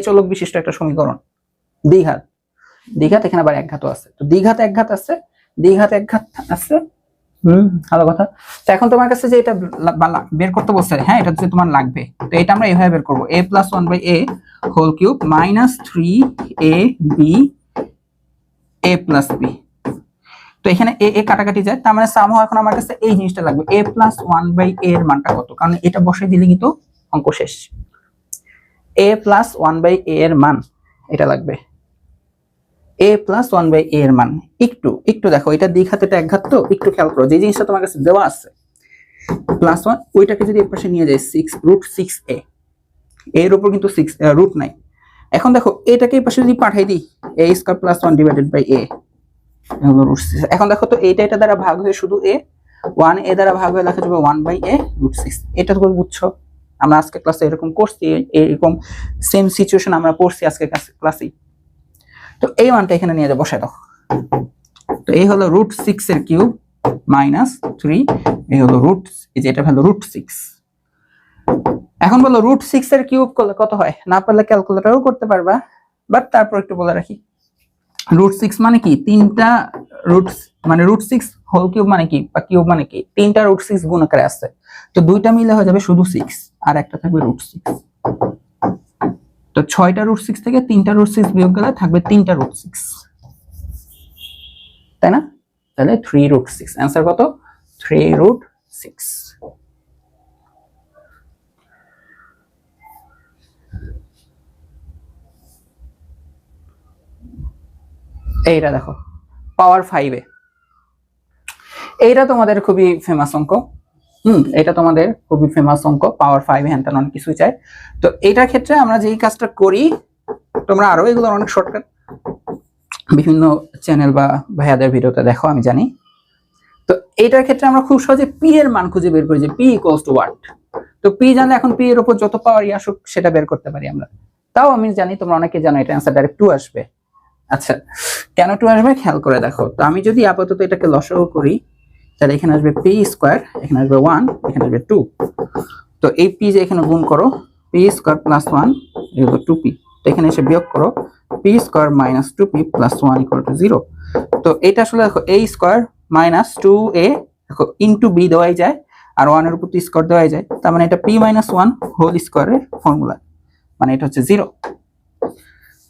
A: চলক বিশিষ্ট একটা সমীকরণ, দ্বিঘাত, এখানে আবার একঘাতও আছে, তো দ্বিঘাত একঘাত আছে, ভালো কথা। তো এখন তোমার কাছে যে এটা বের করতে বলছে, হ্যাঁ এটা হচ্ছে তোমার লাগবে, তো এটা আমরা এইভাবে বের করবো, a plus 1/a whole cube minus 3ab a plus b। তো এখানে a কাটাকাটি যায়, তার মানে সামহাও এখন আমার কাছে এই জিনিসটা লাগবে, a প্লাস 1/a এর মানটা কত, কারণ এটা বসাই দিলে কিন্তু অঙ্ক শেষ। a প্লাস 1/a এর মান এটা লাগবে, a প্লাস 1/a এর মান। একটু দেখো, এটা দ্বিঘাত এটা একঘাত, তো একটু খেয়াল করো, যে জিনিসটা তোমার কাছে দেওয়া আছে প্লাস 1, ওইটাকে যদি এর পাশে নিয়ে যায় 6√6a, এর উপর কিন্তু 6 রুট নাই। এখন দেখো এটাকে এই পাশে যদি পাঠাই দিই, a square plus 1 divided by a হলো √6। এখন দেখো তো এটা দ্বারা ভাগ হয়ে শুধু a দ্বারা ভাগ হয়ে লেখা যাবে 1/a √6। এটা তো বুঝছো, আমরা আজকে ক্লাসে এরকম করছি, এরকম সেম সিচুয়েশন আমরা পড়ছি আজকে ক্লাসে। তো এই মানটা এখানে নিয়ে যা বসায় দাও, তো এই হলো √6 এর কিউব মাইনাস 3, এই হলো এই যে এটা হলো √6। এখন বলো √6 এর কিউব করলে কত হয়, না পারলে ক্যালকুলেটরও করতে পারবা, বাট তারপর একটু বলে রাখি, √6 মানে কি, তিনটা মানে √6 হোল কিউব মানে কি, বা কিউব মানে কি, তিনটা √6 গুণ আকারে আছে, তো দুইটা মিলে হয়ে যাবে শুধু 6, আর একটা থাকবে √6। তো 6টা √6 থেকে 3টা √6 বিয়োগ গেলে থাকবে 3টা √6, তাই না? তাহলে 3√6, অ্যান্সার কত 3√6। এইটা দেখো পাওয়ার 5 এইটা তোমাদের খুবই ফেমাস অঙ্ক, এটা তোমাদের খুবই ফেমাস অঙ্ক, পাওয়ার 5 হ্যান্ডেল অনেক কিছু চাই। তো এইটার ক্ষেত্রে আমরা যেই কাজটা করি, তোমরা আরো এগুলো অনেক শর্টকাট বিভিন্ন চ্যানেল বা ভাইয়াদের ভিডিওতে দেখো, আমি জানি। তো এইটার ক্ষেত্রে আমরা খুব সহজে পি এর মান খুঁজে বের করি, যে পি ইকুয়ালস টু হোয়াট। তো পি জানলে এখন পি এর উপর যত পাওয়ারই আসুক সেটা বের করতে পারি আমরা। তাও আমি জানি তোমরা অনেকে জানো এটা অ্যান্সার ডাইরেক্ট 2 আসবে। আচ্ছা কেন 2 আসবে খেয়াল করে দেখো, তো আমি যদি আপাতত এটাকে লসাগু করি, তাহলে এখানে আসবে পি স্কয়ার, এখানে আসবে 1, এখানে আসবে 2। তো এই পি যে এখানে গুণ করো, P square plus 1 equal to 2p, তো এখানে এসে বিয়োগ করো, P square minus 2p plus 1 equal to 0। তো এটা আসলে দেখো a স্কয়ার মাইনাস 2a দেখো ইনটু b দেওয়াই যায়, আর 1 এর উপর তো স্কয়ার দেওয়াই যায়, তার মানে এটা p মাইনাস 1 হোল স্কয়ারের ফর্মুলা, মানে এটা হচ্ছে 0।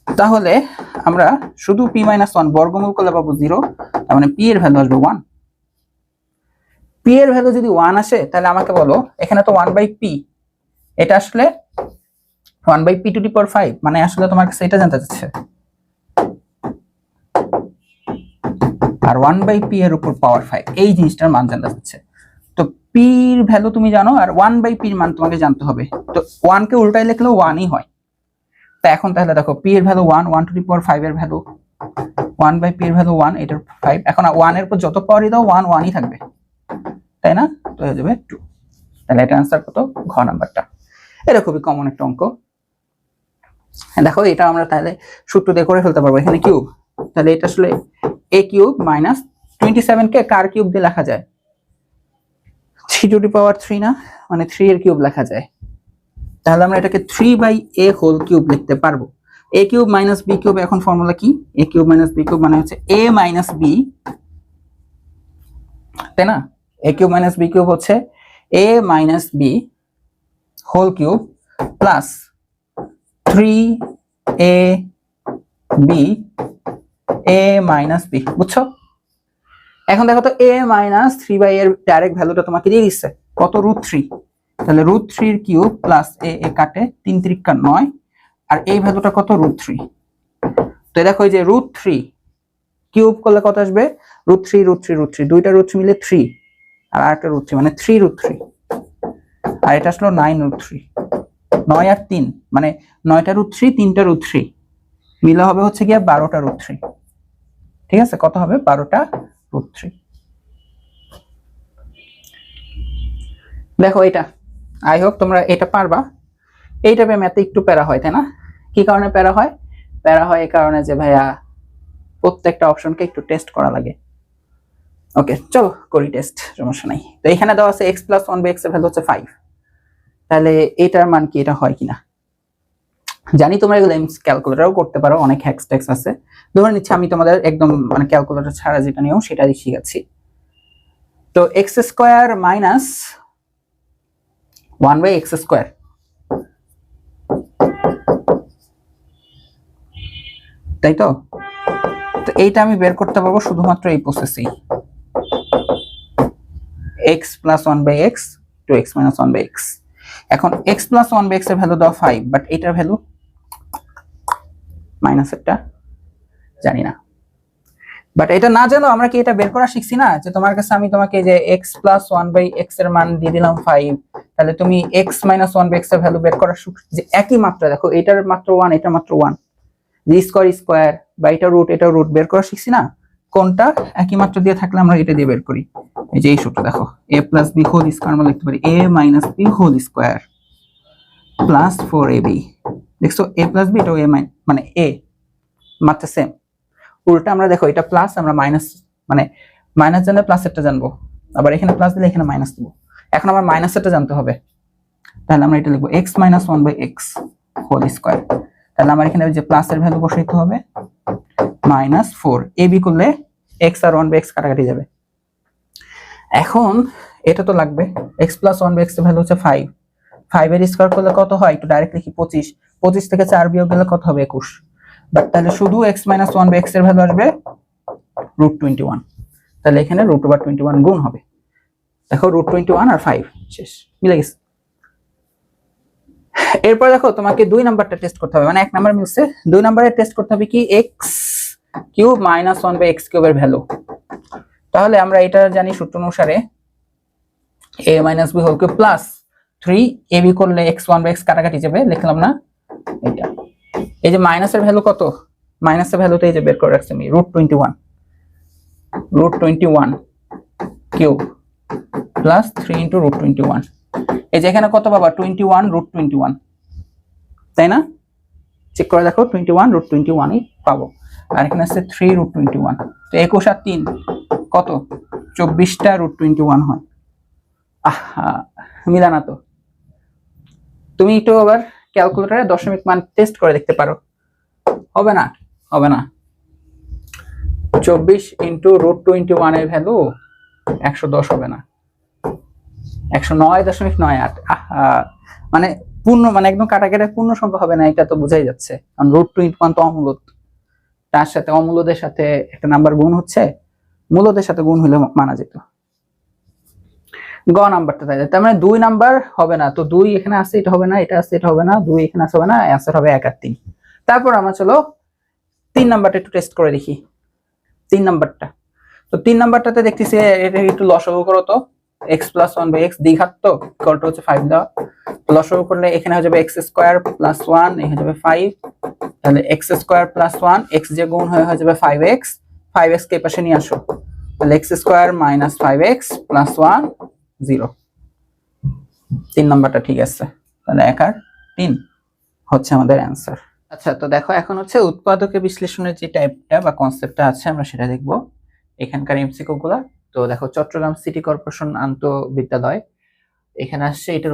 A: তাহলে আমরা শুধু p মাইনাস 1 বর্গমূল করলে পাবো 0, তার মানে p এর ভ্যালু আসবে 1। p এর ভ্যালু যদি 1 আসে, তাহলে আমাকে বলো এখানে তো 1/p, এটা আসলে 1/p টু দি পাওয়ার 5, মানে আসলে তোমার কাছে এটা জানতে চাচ্ছে আর 1/p এর উপর পাওয়ার 5, এই জিনিসটার মান জানতে চাচ্ছে। তো p এর ভ্যালু তুমি জানো, আর 1/p এর মান তোমাকে জানতে হবে। তো 1 কে উল্টাই লিখলেও 1ই হয়। তা এখন তাহলে দেখো p এর ভ্যালু 1, 1 টু দি পাওয়ার 5 এর ভ্যালু 1/p এর ভ্যালু 1, এটার 5। এখন 1 এর উপর যত পাওয়ারই দাও 1 1ই থাকবে, তাই না? তো হয়ে যাবে 2। তাহলে এটা आंसर কত? ঘ নাম্বারটা। এটা খুবই কমন একটা অঙ্ক। দেখো এটা আমরা তাহলে সূত্র দিয়ে করে ফেলতে পারবো। এখানে কিউব, তাহলে এটা আসলে a cube minus 27 K car cube দিয়ে লেখা যায়? 3 টু দি পাওয়ার 3 না, মানে 3 এর কিউব লেখা যায়। তাহলে আমরা এটাকে 3/a হোল কিউব লিখতে পারবো। a cube minus b cube, এখন ফর্মুলা কি? a cube minus b cube মানে হচ্ছে a মাইনাস b, তাই না? a cube minus b cube হচ্ছে a minus b whole cube plus 3ab a minus b, বুঝছো? এখন দেখো তো a মাইনাস 3/a এর ডাইরেক্ট ভ্যালুটা তোমাকে দিয়ে দিচ্ছে কত? √3। তাহলে √3 এর কিউব প্লাস a কাটে 3 × 9, আর এই ভ্যালুটা কত? √3। তো দেখো এই যে √3 কিউব করলে কত আসবে? √3 √3 √3, দুইটা √3 মিলে 3, আর আরেকটা √3 মানে 3√3, আর এটা আসলো 9√3। 9 আর 3 মানে 9টা √3, 3টা √3 মিলে হবে হচ্ছে গিয়া 12টা √3। ঠিক আছে, কত হবে? 12টা √3। দেখো এটা আই হোপ তোমরা এটা পারবা। এইটা ম্যাথে একটু প্যারা হয়, তাই না? কি কারণে প্যারা হয়? প্যারা হয় এই কারণে যে ভাইয়া প্রত্যেকটা অপশনকে একটু টেস্ট করা লাগে। ওকে চলো করি টেস্ট, সমস্যা নাই। তো এখানে দেওয়া আছে x + 1/x এর ভ্যালু হচ্ছে 5। তাহলে এটার মান কি, এটা হয় কিনা? জানি তোমরা এগুলো ক্যালকুলেটরও করতে পারো, অনেক হ্যাক্স ট্যাক্স আছে। ধরে নিচ্ছি আমি তোমাদের একদম মানে ক্যালকুলেটর ছাড়া যেটা নিও সেটাই শিখাচ্ছি। তো x² - 1/x², তাই তো? তো এইটা আমি বের করতে পারবো শুধুমাত্র এই প্রসেসেই, x + 1/x to x - 1/x। এখন x + 1/x এর ভ্যালু দাও 5, বাট এটার ভ্যালু মাইনাস একটা জানি না। বাট এটা না জানো আমরা কি এটা বের করা শিখছি না? যে তোমার কাছে আমি তোমাকে যে x + 1/x এর মান দিয়ে দিলাম 5, তাহলে তুমি x - 1/x এর ভ্যালু বের করা যে একই মাত্রা, দেখো এটার মাত্র 1, এটা মাত্র 1, যে স্কয়ার বা এটা রুট বের করা শিখছি না? কোনটা একই মাত্রা দিয়ে থাকলে আমরা এটা দিয়ে বের করি। এই যে এই সূত্র দেখো, a + b হোল স্কয়ার আমরা লিখতে পারি a - b whole square plus 4ab। দেখছো a + b, এটা a মানে a মাত্রা সেম। উল্টা আমরা দেখো এটা প্লাস, আমরা মাইনাস, মানে মাইনাস জানলে প্লাসেরটা জানবো, আবার এখানে প্লাস দিলে এখানে মাইনাস দেবো। এখন আমার মাইনাসেরটা জানতে হবে, তাহলে আমরা এটা লিখবো x - 1/x হোল স্কয়ার। তাহলে আমার এখানে যে প্লাসের ভ্যালু বসাইতে হবে -4, ab করলে x আর 1/x কাটাকাটি যাবে। এখন এটা তো লাগবে, x + 1/x এর ভ্যালু হচ্ছে 5, 5 এর স্কয়ার করলে কত হয়? একটু ডাইরেক্ট লিখি 25, 25 থেকে 4 বিয়োগ গেলে কত হবে? 21। বাট তাহলে শুধু x - 1/x এর ভ্যালু আসবে √21। তাহলে এখানে √21 গুণ হবে। দেখো √21 আর 5 শেষ, মিলে গেছে। এরপর দেখো তোমাকে 2 নাম্বারটা টেস্ট করতে হবে, মানে 1 নাম্বার মিলছে, 2 নাম্বারে টেস্ট করতে হবে কি? x³ - 1/x³ এর ভ্যালু। তাহলে আমরা এটা জানি সূত্র অনুসারে a - b whole cube plus 3ab করলে x 1/x কাটাকাটি যাবে, লিখলাম না এটা। এই যে মাইনাসের ভ্যালু কত? মাইনাসের ভ্যালুটা এই যে বের করে রাখছি আমি, √21 কিউব প্লাস 3 × √21। এই যে এখানে কত পাবা? 21 √21, তাই না? চেক করে দেখো 21 √21ই পাবো, আর এখানে আছে 3 √21। তো 21 আর 3 কত? 24টা √21 হয়। আহা, মিলা না তো। তুমি একটু আবার ক্যালকুলেটরে দশমিক মান টেস্ট করে দেখতে পারো। হবে না? হবে না। 24 × √21 এর ভ্যালু 110 হবে না, 109.98। আহা, মানে পূর্ণ, মানে একদম কাটাকাটি পূর্ণ সংখ্যা হবে না, এটা তো বোঝাই যাচ্ছে। কারণ √21 তো অমূলদ, তার সাথে অমূলদের সাথে একটা নাম্বার গুণ হচ্ছে, মূলদের সাথে গুণ হলে মানা যেত। গ নাম্বারটা তাই, তার মানে 2 নাম্বার হবে না। তো 2 এখানে আছে, এটা হবে না, এটা আছে, এটা হবে না, 2 এখানে আছে, হবে না, অ্যানসার হবে 1 আর 3। তারপর আমরা চলো 3 নাম্বারটা একটু টেস্ট করে দেখি। 3 নাম্বারটা। তো 3 নাম্বারটাতে দেখতেছি এটা একটু লসাগু করো তো, x + 1/x দ্বিঘাত তো ইকুয়াল টু হচ্ছে 5 দাও, লসাগু করলে এখানে হয়ে যাবে x² + 1 এখানে হয়ে যাবে 5, তাহলে x² + 1 x যে গুণ হয়ে যাবে 5x, 5x কে পাশে নিয়ে আসো, তাহলে x² - 5x + 1 0। 3 নাম্বারটা ঠিক আছে, তাহলে 1 আর 3 হচ্ছে আমাদের অ্যানসার। আচ্ছা, তো দেখো এখন হচ্ছে উৎপাদকে বিশ্লেষণের যে টাইপটা বা কনসেপ্টটা আছে আমরা সেটা দেখব এখানকার এমসিকিউ গুলা। তো দেখো চট্টগ্রাম সিটি কর্পোরেশন আন্তঃবিদ্যালয়, এখানে আসছে এটার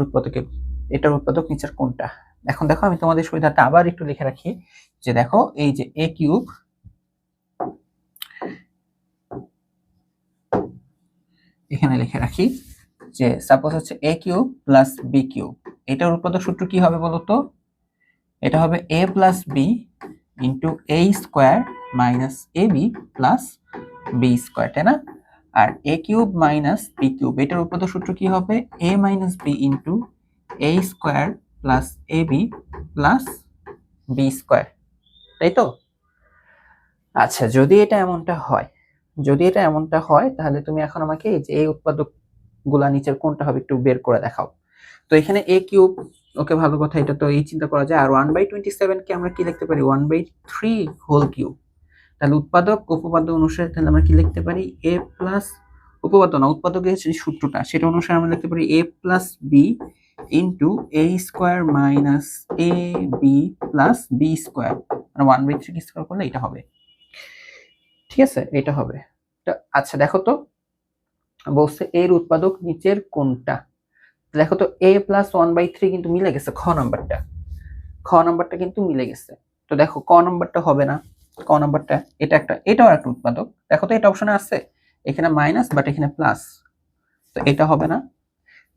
A: উৎপাদক নিচের কোনটা। এখন দেখো আমি তোমাদের সুবিধাটা আবার একটু লিখে রাখি যে দেখো এই যে a³ এখানে লিখে রাখি যে সাপোজ হচ্ছে a³ + b³ এটার উৎপাদক সূত্র কি হবে বলো তো, এটা হবে a + b * a² - ab + b², তাই না? আর a³ - b³ এটার উৎপাদক সূত্র কি হবে, a - b * a² + ab + b², তাই তো? আচ্ছা, যদি এটা এমনটা হয় তাহলে তুমি এখন আমাকে এই যে এই উৎপাদক গুলা নিচের কোনটা হবে একটু বের করে দেখাও। তো এখানে a³ ওকে ভালো কথা, এটা তো এই চিন্তা করা যায়। আর 1/27 কে আমরা কি লিখতে পারি 1/3 হোল কিউব। তাহলে উৎপাদক উপপাদ্য অনুসারে তাহলে আমরা কি লিখতে পারি a প্লাস উৎপাদকের যে সূত্রটা সেটা অনুসারে আমরা লিখতে পারি a + b * a² - ab + b², মানে 1/3 কে স্কয়ার করলে এটা হবে, ঠিক আছে? এটা হবে। আচ্ছা দেখো তো বলছে এর উৎপাদক নিচের কোনটা। দেখো তো a + 1/3 কিন্তু মিলে গেছে, খ নাম্বারটা কিন্তু মিলে গেছে। তো দেখো ক নাম্বারটা হবে না, ক নাম্বারটা এটাও একটা উৎপাদক। দেখো তো এটা অপশনে আছে, এখানে মাইনাস বাট এখানে প্লাস, তো এটা হবে না।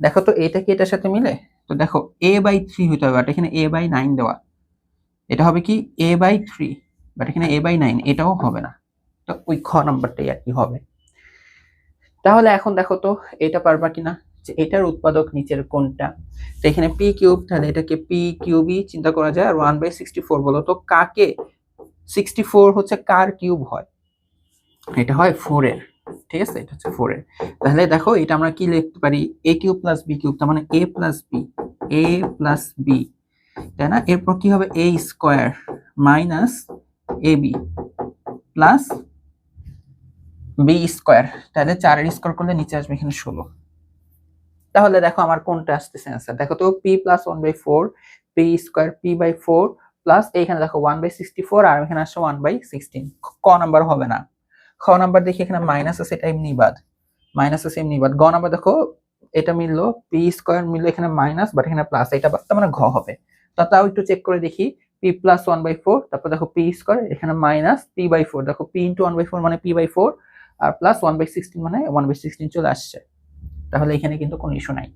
A: দেখো তো এটা কি এটার সাথে মিলে, তো দেখো a/3 হইতে হবে বাট এখানে a/9 দেওয়া, এটা হবে কি a/3 বাট এখানে a/9, এটাও হবে না। তো ওই খ নাম্বারটাই আর কি হবে। তাহলে এখন দেখো তো এটা পারবা কিনা যে এটার উৎপাদক নিচের কোনটা। তো এখানে p³, তাহলে এটাকে p³ চিন্তা করা যায়। আর 1/64 বলো তো কাকে 64 হচ্ছে কার কিউব হয়, এটা হয় 4 এর, ঠিক আছে? এটা হচ্ছে 4 এর। তাহলে দেখো এটা আমরা কি লিখতে পারি a³ + b³, তার মানে a + b, তাই না? এরপর কি হবে a² - ab + b², তাহলে 4 এর স্কয়ার করলে নিচে আসবে এখানে 16। তাহলে দেখো আমার কোনটা আসতেছে आंसर, দেখো তো p + 1/4 p² p/4 প্লাস এইখানে দেখো 1/64 আর এখানে আসছে 1/16, ক নাম্বার হবে না। খ নাম্বার দেখি এখানে মাইনাস আছে, এটা এমনি বাদ, গ নাম্বার দেখো এটা মিললো p² মিললো এখানে মাইনাস বাট এখানে প্লাস, এটা বাদ, তার মানে ঘ হবে। তো তাও একটু চেক করে দেখি p + 1/4, তারপর দেখো p² এখানে মাইনাস p/4, দেখো p * 1/4 মানে p/4 আর প্লাস 1/16 মানে 1/16 চলে আসছে। তাহলে এখানে কিন্তু কোনো ইস্যু নাই।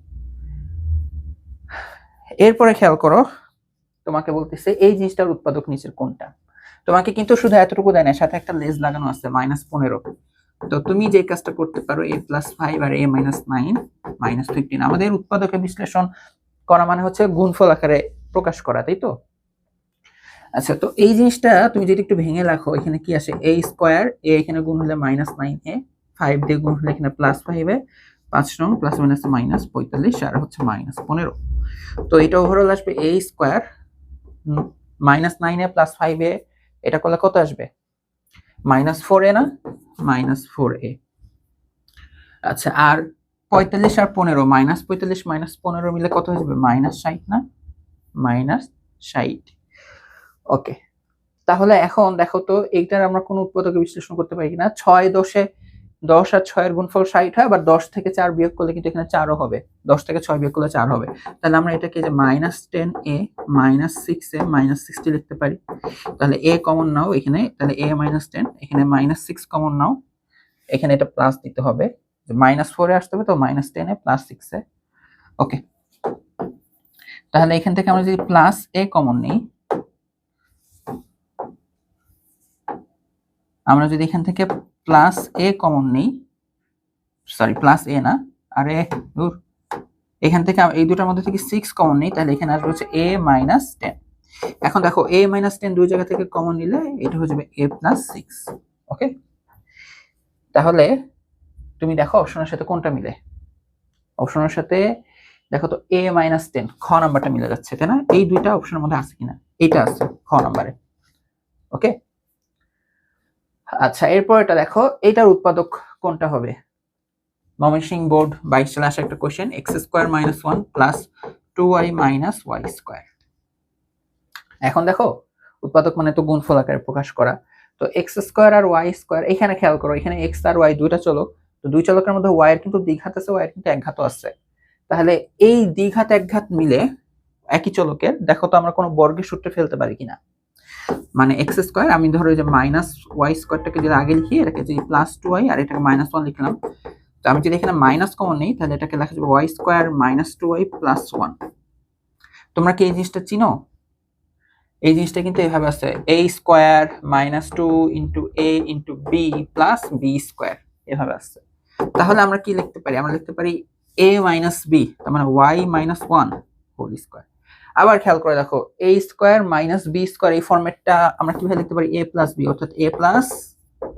A: এরপরে খেয়াল করো তোমাকে বলতেছে এই জিনিসটার উৎপাদক নিচের কোনটা। তোমাকে কিন্তু শুধু এতটুকু দেয় না, সাথে একটা লেস লাগানো আছে -15। তো তুমি যে কাজটা করতে পারো a + 5 আর a - 9 -15, আমাদের উৎপাদকের বিশ্লেষণ করা মানে হচ্ছে গুণফল আকারে প্রকাশ করা, তাই তো? আচ্ছা, তো এই জিনিসটা তুমি যদি একটু ভেঙে রাখো, এখানে কি আসে a², a এখানে গুণ হলে -9a, 5 দিয়ে গুণ হলে এখানে +5a, 5 নং প্লাস মাইনাস -45 আর হচ্ছে -15। তো এটা ওভারঅল আসবে a² -9a + 5a, এটা করলে কত আসবে -4a না, -4a। আচ্ছা, আর 45 আর 15, -45 - 15 মিলে কত হয়ে যাবে -60 না, -60। ওকে, তাহলে এখন দেখো তো এইটার আমরা কোন উৎপাদকে বিশ্লেষণ করতে পারি কিনা। 10 আর 6 এর গুণফল 60 হয়, আবার 10 থেকে 4 বিয়োগ করলে কিন্তু এখানে 4ও হবে, 10 থেকে 6 বিয়োগ করলে 4 হবে। তাহলে আমরা এটাকে যে -10a -6a -60 লিখতে পারি। তাহলে a কমন নাও এখানে, তাহলে a - 10, এখানে -6 কমন নাও, এখানে এটা প্লাস দিতে হবে, যে -4 এ আসতে হবে, তো -10 এ +6 এ। ওকে, তাহলে এখান থেকে আমরা যদি +a কমন নিই, আমরা যদি এখান থেকে +a কমন নিই, সরি +a না, আরে দূর, এখান থেকে এই দুটোর মধ্যে থেকে 6 কমন নিই, তাহলে এখানে আসবে হচ্ছে a - 10। এখন দেখো a - 10 দুই জায়গা থেকে কমন নিলে এটা হয়ে যাবে a + 6। ওকে, তাহলে তুমি দেখো অপশনের সাথে কোনটা মিলে। অপশনের সাথে দেখো তো a-10 খ নাম্বারটা মিলে যাচ্ছে, তাই না? এই দুইটা অপশনের মধ্যে আছে কিনা, এটা আছে খ নাম্বারে। ওকে, আচ্ছা এরপর এটা দেখো, এটার উৎপাদক কোনটা হবে? ময়মনসিংহ বোর্ড 22 সালে আসা একটা question, x² - 1 plus 2y - y square. এখন দেখো উৎপাদক মানে তো গুণফল আকারে প্রকাশ করা। তো x² আর y², এখানে খেয়াল করো, এখানে x আর y দুইটা চলক, তো দুই চলকের মধ্যে y এর কিন্তু দ্বিঘাত আছে, y এর কিন্তু একঘাতও আছে। তাহলে এই দ্বিঘাত একঘাত মিলে একই চলকের, দেখো তো আমরা কোনো বর্গের সূত্রে ফেলতে পারি কিনা। মানে x² আমি ধরো যে -y² যদি আগে লিখি, এটাকে যদি +2y আর এটাকে -1 লিখলাম, তো আমি যদি এখানে মাইনাস কমন নেই তাহলে এটাকে লেখা যাবে y² - 2y + 1। তোমরা কি এই জিনিসটা চিনো? এই জিনিসটা কিন্তু এভাবে আছে, a² - 2 * a * b + b², এভাবে আছে। তাহলে আমরা কি লিখতে পারি? আমরা লিখতে পারি a - b, তার মানে y - 1 হোল স্কয়ার। আবার খেয়াল করে দেখো, a² - b² এই ফরম্যাটটা আমরা কিভাবে লিখতে পারি? a + b, অর্থাৎ a +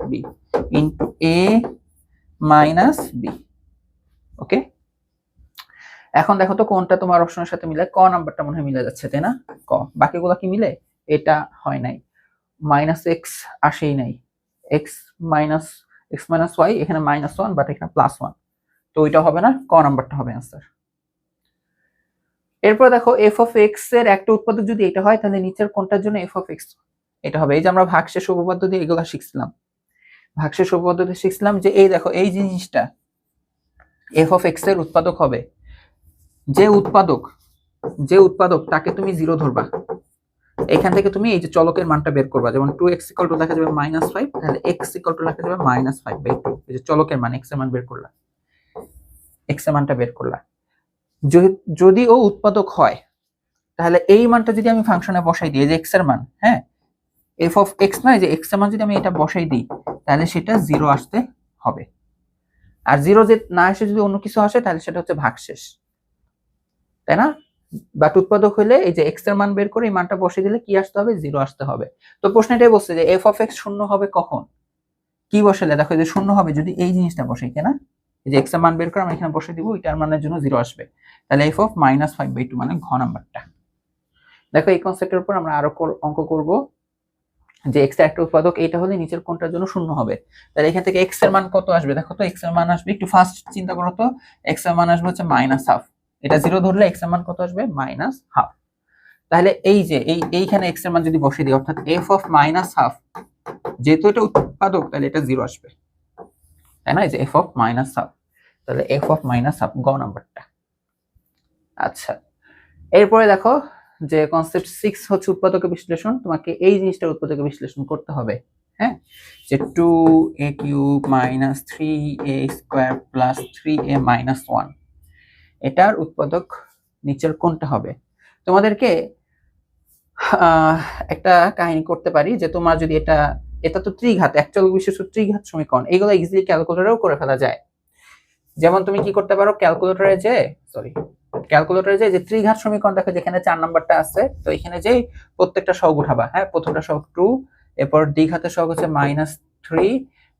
A: b * a - b। ওকে, এখন দেখো তো কোনটা তোমার অপশনের সাথে মিলে। ক নাম্বারটা মনে হয় মিলে যাচ্ছে, তাই না? ক, বাকিগুলো কি মিলে? এটা হয় নাই, -x আসেই নাই, x - y এখানে -1 বাট এখানে +1, তো ওইটা হবে না, ক নাম্বারটা হবে आंसर। এরপর দেখো f(x) এর একটা উৎপাদক যদি এটা হয় তাহলে নিচের কোনটার জন্য f(x) এটা হবে? এই যে আমরা ভাগশেষ উপপাদ্য দিয়ে এগুলো শিখছিলাম, ভাগশেষ উপপাদ্য দিয়ে শিখছিলাম যে এই দেখো এই জিনিসটা f(x) এর উৎপাদক হবে যে উৎপাদক তাকে তুমি 0 ধরবা। এখান থেকে তুমি এই যে চলকের মানটা বের করবা, যেমন 2x = দেখা যাবে -5, তাহলে x = লেখা যাবে -5/2। এই যে চলকের মান, x এর মান বের করলা, x এর মানটা বের করলা। যদি ও উৎপাদক হয় তাহলে এই মানটা যদি আমি ফাংশনে বসাই দিই, যে x এর মান, হ্যাঁ f(x) নয়, যে x এর মান যদি আমি এটা বসাই দিই তাহলে সেটা 0 আসতে হবে। আর 0 যে না এসে যদি অন্য কিছু আসে তাহলে সেটা হচ্ছে ভাগশেষ, তাই না? বাট উৎপাদক হলে এই যে x এর মান বের করে এই মানটা বসিয়ে দিলে কি আসতে হবে? 0 আসতে হবে। তো প্রশ্ন এটাই বলছে যে f(x) শূন্য হবে কখন? কি বসালে? দেখো যে শূন্য হবে যদি এই জিনিসটা বসাই, তাই না? এই যে x এর মান বের করে আমি এখানে বসিয়ে দিব, এটার মানের জন্য 0 আসবে, তাহলে f of -5/2 মানে ঘ নাম্বারটা। দেখো এই কনসেপ্টের উপর আমরা আরো অঙ্ক করব, যে x এর একটা উৎপাদক এটা হলে নিচের কোনটার জন্য শূন্য হবে। তাহলে এখান থেকে x এর মান কত আসবে? দেখো তো x এর মান আসবে, একটু ফাস্ট চিন্তা করো তো, x এর মান আসবে হচ্ছে -1/2। এটা 0 ধরলে x এর মান কত আসবে? -1/2। তাহলে এই যে এইখানে x এর মান যদি বসিয়ে দিই, অর্থাৎ f of -1/2, যেহেতু এটা উৎপাদক তাহলে এটা 0 আসবে, তাই না? এই যে f of -1/2, তাহলে f of -1/2 গ নাম্বারটা। আচ্ছা এরপরে দেখো যে কনসেপ্ট 6 হচ্ছে উৎপাদকের বিশ্লেষণ। তোমাকে এই জিনিসটার উৎপাদকের বিশ্লেষণ করতে হবে, হ্যাঁ, যে 2a³ - 3a² + 3a - 1 এটার উৎপাদক নিচের কোনটা হবে? তোমাদেরকে একটা কাহিনী করতে পারি, যে তোমার যদি এটা তো ত্রিঘাত, এক চলক বিশিষ্ট ত্রিঘাত সমীকরণ, এগুলো ইজিলি ক্যালকুলেটরেও করে ফেলা যায়। যেমন তুমি কি করতে পারো, ক্যালকুলেটরে যে ত্রিঘাত সমীকরণ দেখো যেখানে 4 নাম্বারটা আছে, তো এখানে যে প্রত্যেকটা সহগ উঠাবা, হ্যাঁ, প্রথমটা সহগ 2, এরপর দ্বিঘাতের সহগ হচ্ছে -3,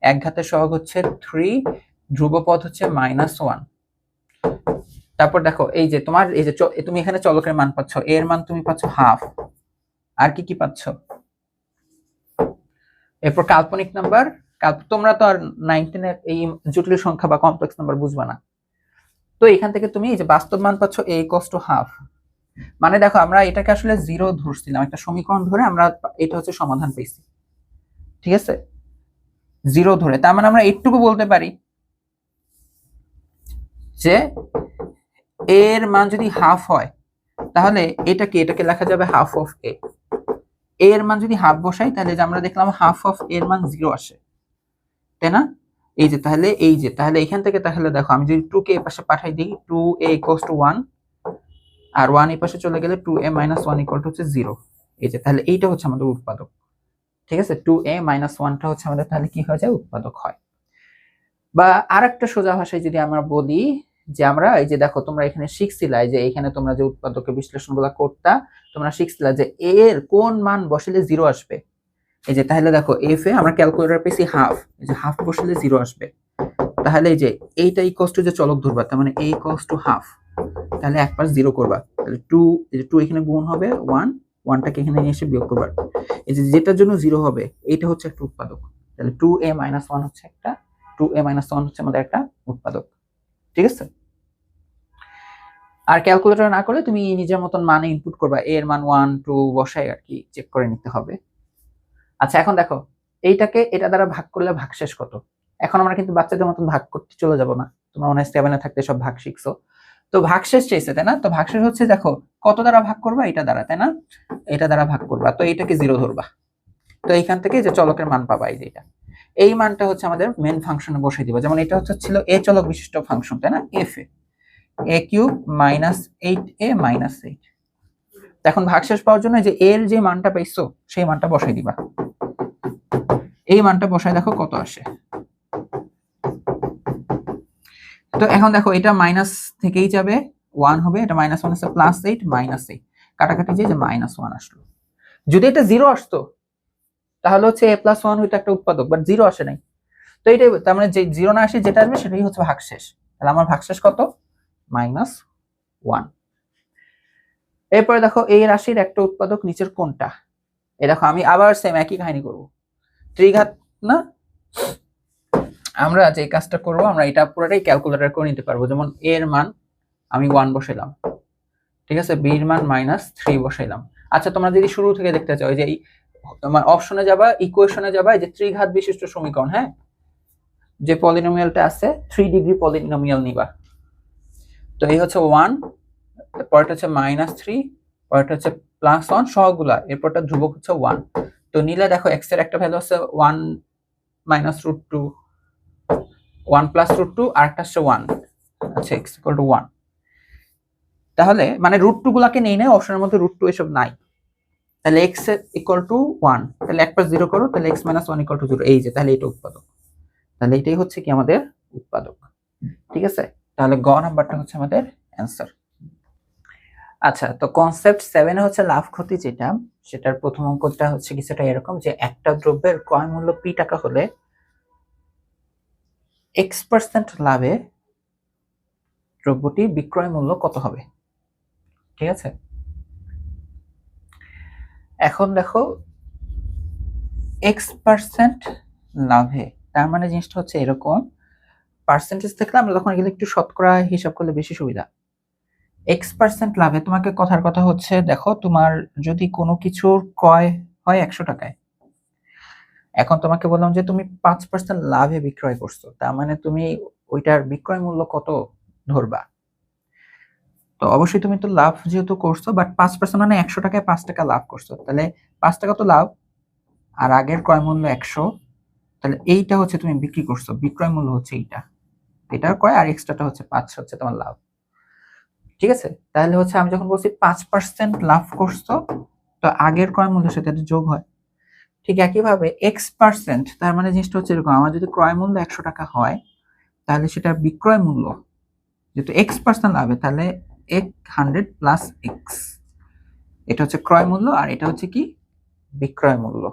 A: একঘাতের সহগ হচ্ছে 3, ধ্রুবপদ হচ্ছে -1। তারপর দেখো এই যে তোমার এই যে তুমি এখানে চলকের মান পাচ্ছ, এর মান তুমি পাচ্ছ হাফ, আর কি পাচ্ছ? এরপর কাল্পনিক নাম্বার, তোমরা তো আর 19 এর এই জটিল সংখ্যা বা কমপ্লেক্স নাম্বার বুঝবা না, তো এখান থেকে তুমি এই যে বাস্তব মান পাচ্ছ a = হাফ। মানে দেখো আমরা এটাকে আসলে 0 ধরছিলাম, একটা সমীকরণ ধরে আমরা এটা হচ্ছে সমাধান পেয়েছি, ঠিক আছে, 0 ধরে। তার মানে আমরা এইটুকু বলতে পারি যে এর মান যদি হাফ হয় তাহলে এটাকে লেখা যাবে হাফ অফ a। এর মান যদি হাফ বসাই তাহলে যে আমরা দেখলাম হাফ অফ এর মান 0 আসে, তাই না? তাহলে এখান থেকে তাহলে দেখো আমি যদি 2 কে এই পাশে পাঠাই দিই, 2a = 1 আর 1 এই পাশে চলে গেলে 2a - 1 = 0। এই যে তাহলে এইটা হচ্ছে আমাদের উৎপাদক, ঠিক আছে, 2a - 1টা হচ্ছে আমাদের তাহলে কি হয়ে যায়? উৎপাদক হয়। বা আরেকটা সোজা ভাষায় যদি আমরা বলি, যে আমরা এই যে দেখো তোমরা এখানে শিখছিলা যে এখানে তোমরা যে উৎপাদকের বিশ্লেষণগুলো করতা, তোমরা শিখছিলা যে এর কোন মান বসালে 0 আসবে। এই যে তাহলে দেখো এফ এ আমরা ক্যালকুলেটর পেয়েছি হাফ, এই যে হাফ বসালে 0 আসবে। তাহলে এই যে এইটা ইকুয়ালস টু যে চলক ধরবা, তার মানে a ইকুয়ালস টু হাফ, তাহলে এক পাশ 0 করবা, তাহলে 2, এই যে 2 এখানে গুণ হবে 1, 1টাকে এখানে নিয়ে এসে বিয়োগ করবা। এই যে যেটার জন্য 0 হবে এইটা হচ্ছে একটা উৎপাদক, তাহলে 2a - 1 হচ্ছে একটা, 2a - 1 হচ্ছে আমাদের একটা উৎপাদক। ঠিক আছে, আর ক্যালকুলেটর না করলে তুমি নিজের মতন মানে ইনপুট করবা, a এর মান 1 2 বসাই আর কি চেক করে নিতে হবে। আচ্ছা এখন দেখো এইটাকে এটা দ্বারা ভাগ করলে ভাগশেষ কত। এখন আমরা কিন্তু বাচ্চাদের মতন ভাগ করতে চলে যাব না, তোমরা মনে হয় 7 থাকতে সব ভাগ শিখছো। তো ভাগশেষ চাইছে তাই না, তো ভাগশেষ হচ্ছে দেখো কত দ্বারা ভাগ করবা, এটা দ্বারা তাই না, এটা দ্বারা ভাগ করবা, তো এইটাকে 0 ধরবা। তো এইখান থেকে যে চলকের মান পাবা এই যে এটা, এই মানটা হচ্ছে আমাদের মেন ফাংশনে বসাই দিবা। যেমন এটা হচ্ছে ছিল a চলক বিশিষ্ট ফাংশন তাই না, f a cube minus 8a minus 8। এখন ভাগশেষ পাওয়ার জন্য যে এর যে মানটা পাইছো সেই মানটা বসাই দিবা, এই মানটা বসাই দেখো কত আসে। তো এখন দেখো এটা মাইনাস থেকেই যাবে 1 হবে, এটা -1 আছে +8 -8 কাটাকাটি যে -1 আসলো। যদি এটা 0 আসতো তাহলে হচ্ছে a + 1 হইতো একটা উৎপাদক, বাট 0 আসে নাই। তো এইটাই তার মানে যে 0 না আসে যেটা আসবে সেটাই হচ্ছে ভাগশেষ। তাহলে আমার ভাগশেষ কত, -1। এরপরে দেখো এই রাশির একটা উৎপাদক নিচের কোনটা। এই দেখো আমি আবার সেম একই কাহিনী করব, ত্রিঘাত না, আমরা যে কাজটা করব আমরা এটা পুরোটাই ক্যালকুলেটর করে নিতে পারবো। যেমন a এর মান আমি 1 বসাইলাম, ঠিক আছে, b এর মান -3 বসাইলাম। আচ্ছা তোমরা যদি শুরু থেকে দেখতে চাও যে এই তোমার অপশনে যাবা, ইকুয়েশনে যাবা, এই যে ত্রিঘাত বিশিষ্ট সমীকরণ, হ্যাঁ, যে পলিনোমিয়ালটা আছে 3 ডিগ্রি পলিনোমিয়াল নিবা। তো এই হচ্ছে 1, পরেরটা হচ্ছে -3, পরেরটা হচ্ছে +1 সহগুলা, এরপরটা ধ্রুবক হচ্ছে 1। তো নিলে দেখো x এর একটা ভ্যালু আছে 1 -√2, 1 +√2 আর একটা হচ্ছে 1। আচ্ছা x = 1, তাহলে মানে √2 গুলাকে নেই না, অপশনের মধ্যে √2 এসব নাই। তাহলে x = 1, তাহলে এক পাশ 0 করো, তাহলে x - 1 = 0। এই যে তাহলে এটা উৎপাদক, তাহলে এটাই হচ্ছে কি আমাদের উৎপাদক। ঠিক আছে, তাহলে গ নাম্বারটা হচ্ছে আমাদের অ্যান্সার। আচ্ছা তো কনসেপ্ট 7 এ হচ্ছে লাভ ক্ষতি যেটা, সেটার প্রথম অঙ্কটা হচ্ছে কিছুটা এরকম যে একটা দ্রব্যের ক্রয় মূল্য p টাকা হলে x% লাভে দ্রব্যটি বিক্রয় মূল্য কত হবে। ঠিক আছে, এখন দেখো x% লাভে, তার মানে জিনিসটা হচ্ছে এরকম, পার্সেন্টেজ থেকে আমরা তখন এগুলো একটু শতকরা হিসাব করলে বেশি সুবিধা। x% লাভে তোমাকে কথার কথা হচ্ছে দেখো তোমার যদি কোনো কিছুর ক্রয় হয় 100 টাকায়, এখন তোমাকে বললাম যে তুমি 5% লাভে বিক্রয় করছো, তার মানে তুমি ওইটার বিক্রয় মূল্য কত ধরবা। তো অবশ্যই তুমি তো লাভ যেহেতু করছো, বাট 5% মানে 100 টাকায় 5 টাকা লাভ করছো, তাহলে 5 টাকা তো লাভ, আর আগের ক্রয় মূল্য 100, তাহলে এইটা হচ্ছে তুমি বিক্রি করছো, বিক্রয় মূল্য হচ্ছে এইটা, এটার ক্রয় আর এক্সট্রাটা হচ্ছে 5 হচ্ছে তোমার লাভ। ঠিক আছে, তাহলে হচ্ছে আমি যখন বলছি 5% লাভ করছো, তো আগের ক্রয় মূল্যের সাথে এটা যোগ হয়। ঠিক একইভাবে x%, তার মানে জিনিসটা হচ্ছে এরকম, আমার যদি ক্রয় মূল্য 100 টাকা হয় তাহলে সেটা বিক্রয় মূল্য যেহেতু x% লাভে, তাহলে 100 + x, এটা হচ্ছে ক্রয় মূল্য আর এটা হচ্ছে কি বিক্রয় মূল্য।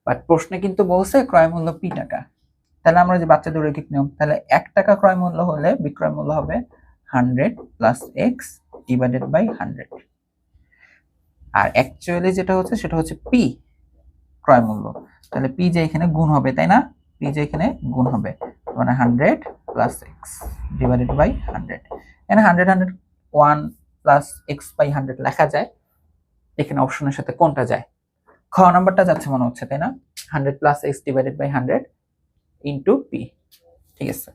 A: বাট প্রশ্নে কিন্তু বলছে ক্রয় মূল্য p টাকা, তাহলে আমরা যে বাচ্চাদের রৈখিক নিয়ম, তাহলে 1 টাকা ক্রয় মূল্য হলে বিক্রয় মূল্য হবে 100 + x / 100, আর অ্যাকচুয়ালি যেটা হচ্ছে সেটা হচ্ছে p ক্রয় মূল্য, তাহলে p যে এখানে গুণ হবে তাই না, p যে এখানে গুণ হবে, মানে 100 + x / 100, এখানে 100 100 1 + x/100 লেখা যায়, এখানে অপশনের সাথে কোনটা যায়, খ নাম্বারটা যাচ্ছে মনে হচ্ছে তাই না, 100 + x / 100 ইনটু p। ঠিক আছে,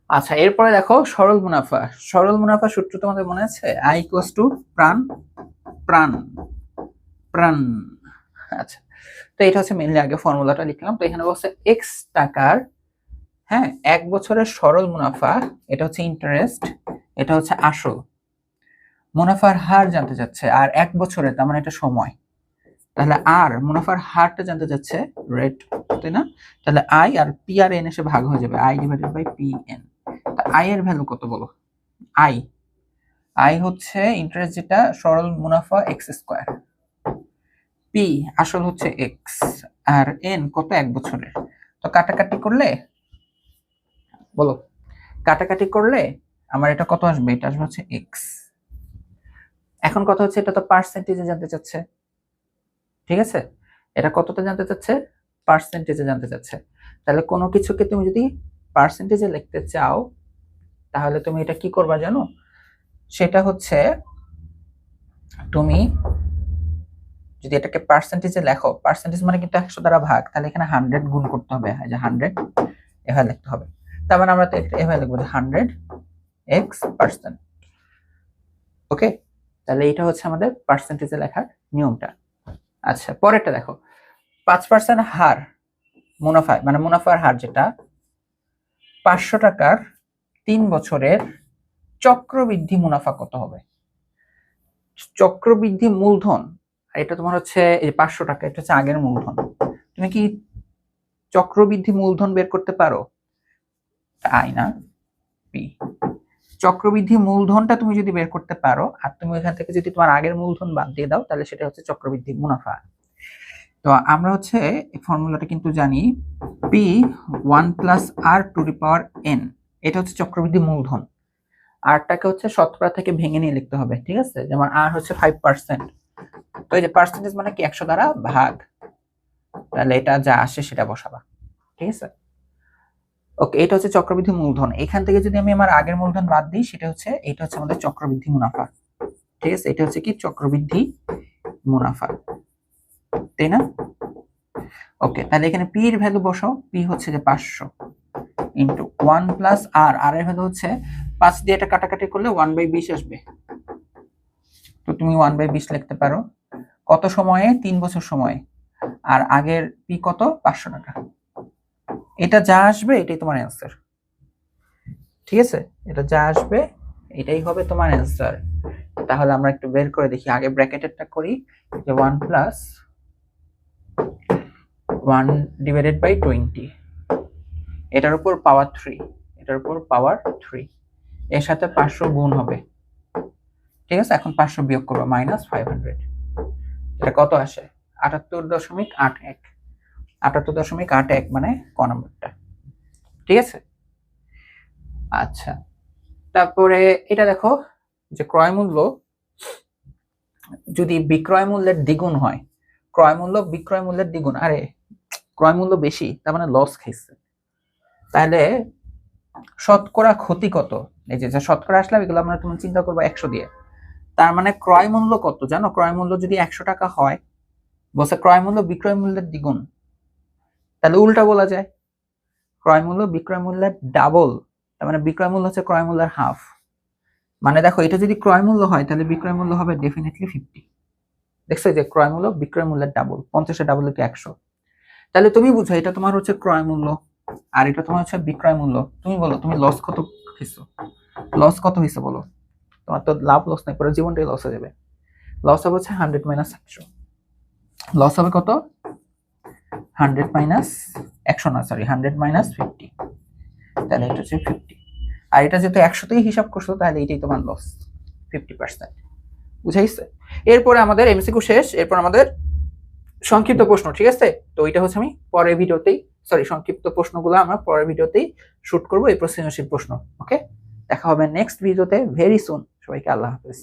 A: আচ্ছা এরপরে দেখো সরল মুনাফা। সরল মুনাফা সূত্র তোমাদের মনে আছে, i = প্রাণ প্রাণ প্রাণ। আচ্ছা তো এটা হচ্ছে মেইনলি আগে ফর্মুলাটা লিখলাম। তো এখানে বলছে x টাকার, হ্যাঁ, 1 বছরের সরল মুনাফা, এটা হচ্ছে ইন্টারেস্ট, এটা হচ্ছে আসল, মুনাফার হার জানতে চাচ্ছে, আর 1 বছরের তার মানে এটা সময়, তাহলে আর মুনাফার হারটা জানতে চাচ্ছে রেট, তাই না, তাহলে i R p R n এসে ভাগ হয়ে যাবে, i / pn। তা i এর ভ্যালু কত বলো, i হচ্ছে ইন্টারেস্ট যেটা সরল মুনাফা x², p পি আসল হচ্ছে এক্স আর এন কত 1 বছরের। তো কাটাকাটি করলে বলো, কাটাকাটি করলে আমার এটা কত আসবে? এটা আসবে হচ্ছে এক্স। এখন কথা হচ্ছে এটা তো পার্সেন্টেজে জানতে চাচ্ছে, ঠিক আছে? এটা কতটা জানতে চাচ্ছে? পার্সেন্টেজে জানতে চাচ্ছে। তাহলে কোনো কিছুকে তুমি যদি পার্সেন্টেজে লিখতে চাও তাহলে তুমি এটা কি করবা জানো? সেটা হচ্ছে তুমি যদি এটাকে পার্সেন্টেজে লেখো, পার্সেন্টেজ মানে কিন্তু 100 দ্বারা ভাগ, তাহলে এখানে 100 গুণ করতে হবে, এই যে 100 এভাবে লিখতে হবে। তার মানে আমরা তো এভাবে লিখবো যে 100x%। ওকে, তাহলে এটা হচ্ছে আমাদের পার্সেন্টেজে লেখার নিয়মটা। আচ্ছা, পরেরটা দেখো, 5% হার মুনাফা, মানে মুনাফার হার যেটা 500 টাকার 3 বছরের চক্রবৃদ্ধি মুনাফা কত হবে? চক্রবৃদ্ধি মূলধন, এটা তোমার হচ্ছে এই 500 টাকা, এটা হচ্ছে আগের মূলধন। তুমি কি চক্রবৃদ্ধি মূলধন বের করতে পারো? আই না পি। চক্রবৃদ্ধি মূলধনটা তুমি যদি বের করতে পারো আর তুমি এখান থেকে যদি তোমার আগের মূলধন বাদ দিয়ে দাও তাহলে সেটা হচ্ছে চক্রবৃদ্ধি মুনাফা। তো আমরা হচ্ছে এই ফর্মুলাটা কিন্তু জানি, p 1 plus r to the power n, এটা হচ্ছে চক্রবৃদ্ধি মূলধন। আরটাকে হচ্ছে শতকরা থেকে ভেঙে নিয়ে লিখতে হবে, ঠিক আছে? যেমন আর হচ্ছে 5%, তো এই যে পার্সেন্টেজ মানে কি 100 দ্বারা ভাগ, তাহলে এটা যা আসে সেটা বসাবা, ঠিক আছে? ওকে, এটা হচ্ছে চক্রবৃদ্ধি মূলধন। এখান থেকে যদি আমি আমার আগের মূলধন বাদ দিই সেটা হচ্ছে, এটা হচ্ছে আমাদের চক্রবৃদ্ধি মুনাফা, ঠিক আছে? এটা হচ্ছে কি চক্রবৃদ্ধি মুনাফা, তাই না? ওকে, তাহলে এখানে পি এর ভ্যালু বসাও, পি হচ্ছে যে 500 ইন্টু 1 প্লাস আর, আর এর ভ্যালু হচ্ছে 5 দিয়ে এটা কাটাকাটি করলে 1/20 আসবে। তো তুমি 1/20 লিখতে পারো। কত সময়ে? 3 বছর সময়ে। আর আগের পি কত? 500 টাকা। এটা যা আসবে এটাই তোমার অ্যান্সার, ঠিক আছে? এটা যা আসবে এটাই হবে তোমার অ্যান্সার। তাহলে আমরা একটু বের করে দেখি, আগে ব্র্যাকেটেরটা করি, যে 1 প্লাস 1 ডিভাইডেড বাই 20, এটার উপর পাওয়ার 3, এটার উপর পাওয়ার 3, এর সাথে 500 গুণ হবে, ঠিক আছে? এখন 500 বিয়োগ করবো, -500। এটা কত আসে? 78.81, 78.81 মানে ক নম্বরটা, ঠিক আছে? আচ্ছা, তারপরে এটা দেখো যে ক্রয় মূল্য যদি বিক্রয় মূল্যের দ্বিগুণ হয়, ক্রয় মূল্য বিক্রয় মূল্যের দ্বিগুণ, আরে ক্রয় মূল্য বেশি তার মানে লস খাইছে, তাহলে শতকরা ক্ষতি কত? এই যে শতকরা আসলে এগুলো আমরা তুমি চিন্তা করবো 100 দিয়ে, তার মানে ক্রয় মূল্য কত জানো? ক্রয় মূল্য যদি 100 টাকা হয়, বলছে ক্রয় মূল্য বিক্রয় মূল্যের দ্বিগুণ, তাহলে উল্টা বলা যায় ক্রয় মূল্য বিক্রয় মূল্যের ডাবল, তার মানে বিক্রয় মূল্য হচ্ছে ক্রয় মূল্যের হাফ। মানে দেখো এটা যদি ক্রয় মূল্য হয় তাহলে বিক্রয় মূল্য হবে ডেফিনেটলি 50। দেখছো যে ক্রয় মূল্য বিক্রয় মূল্যের ডাবল, 50 এর ডাবল হচ্ছে 100। তাহলে তুমি বুঝো এটা তোমার হচ্ছে ক্রয় মূল্য আর এটা তোমার হচ্ছে বিক্রয় মূল্য। তুমি বলো তুমি লস কত হইছো? লস কত হইছে বলো? তোমার তো লাভ লস নাই, পুরো জীবনটাই লস হয়ে যাবে। লস হবে হচ্ছে 100 মাইনাস 100। লস হবে কত? 100 মাইনাস 100 না, সরি 100 মাইনাস 50, তাহলে এটা হচ্ছে 50। আর এটা যেহেতু 100তেই হিসাব করছো তাহলে এটাই তোমার লস 50%। বুঝাইছে? এরপরে আমাদের এমসিকিউ শেষ, এরপর আমাদের সংক্ষিপ্ত প্রশ্ন, ঠিক আছে? তো এটা হচ্ছে আমি পরের ভিডিওতেই, সরি সংক্ষিপ্ত প্রশ্নগুলো আমরা পরের ভিডিওতেই শুট করব, এই সৃজনশীল প্রশ্ন। ওকে, দেখা হবে নেক্সট ভিডিওতে ভেরি সুন। সবাইকে আল্লাহ হাফেজ।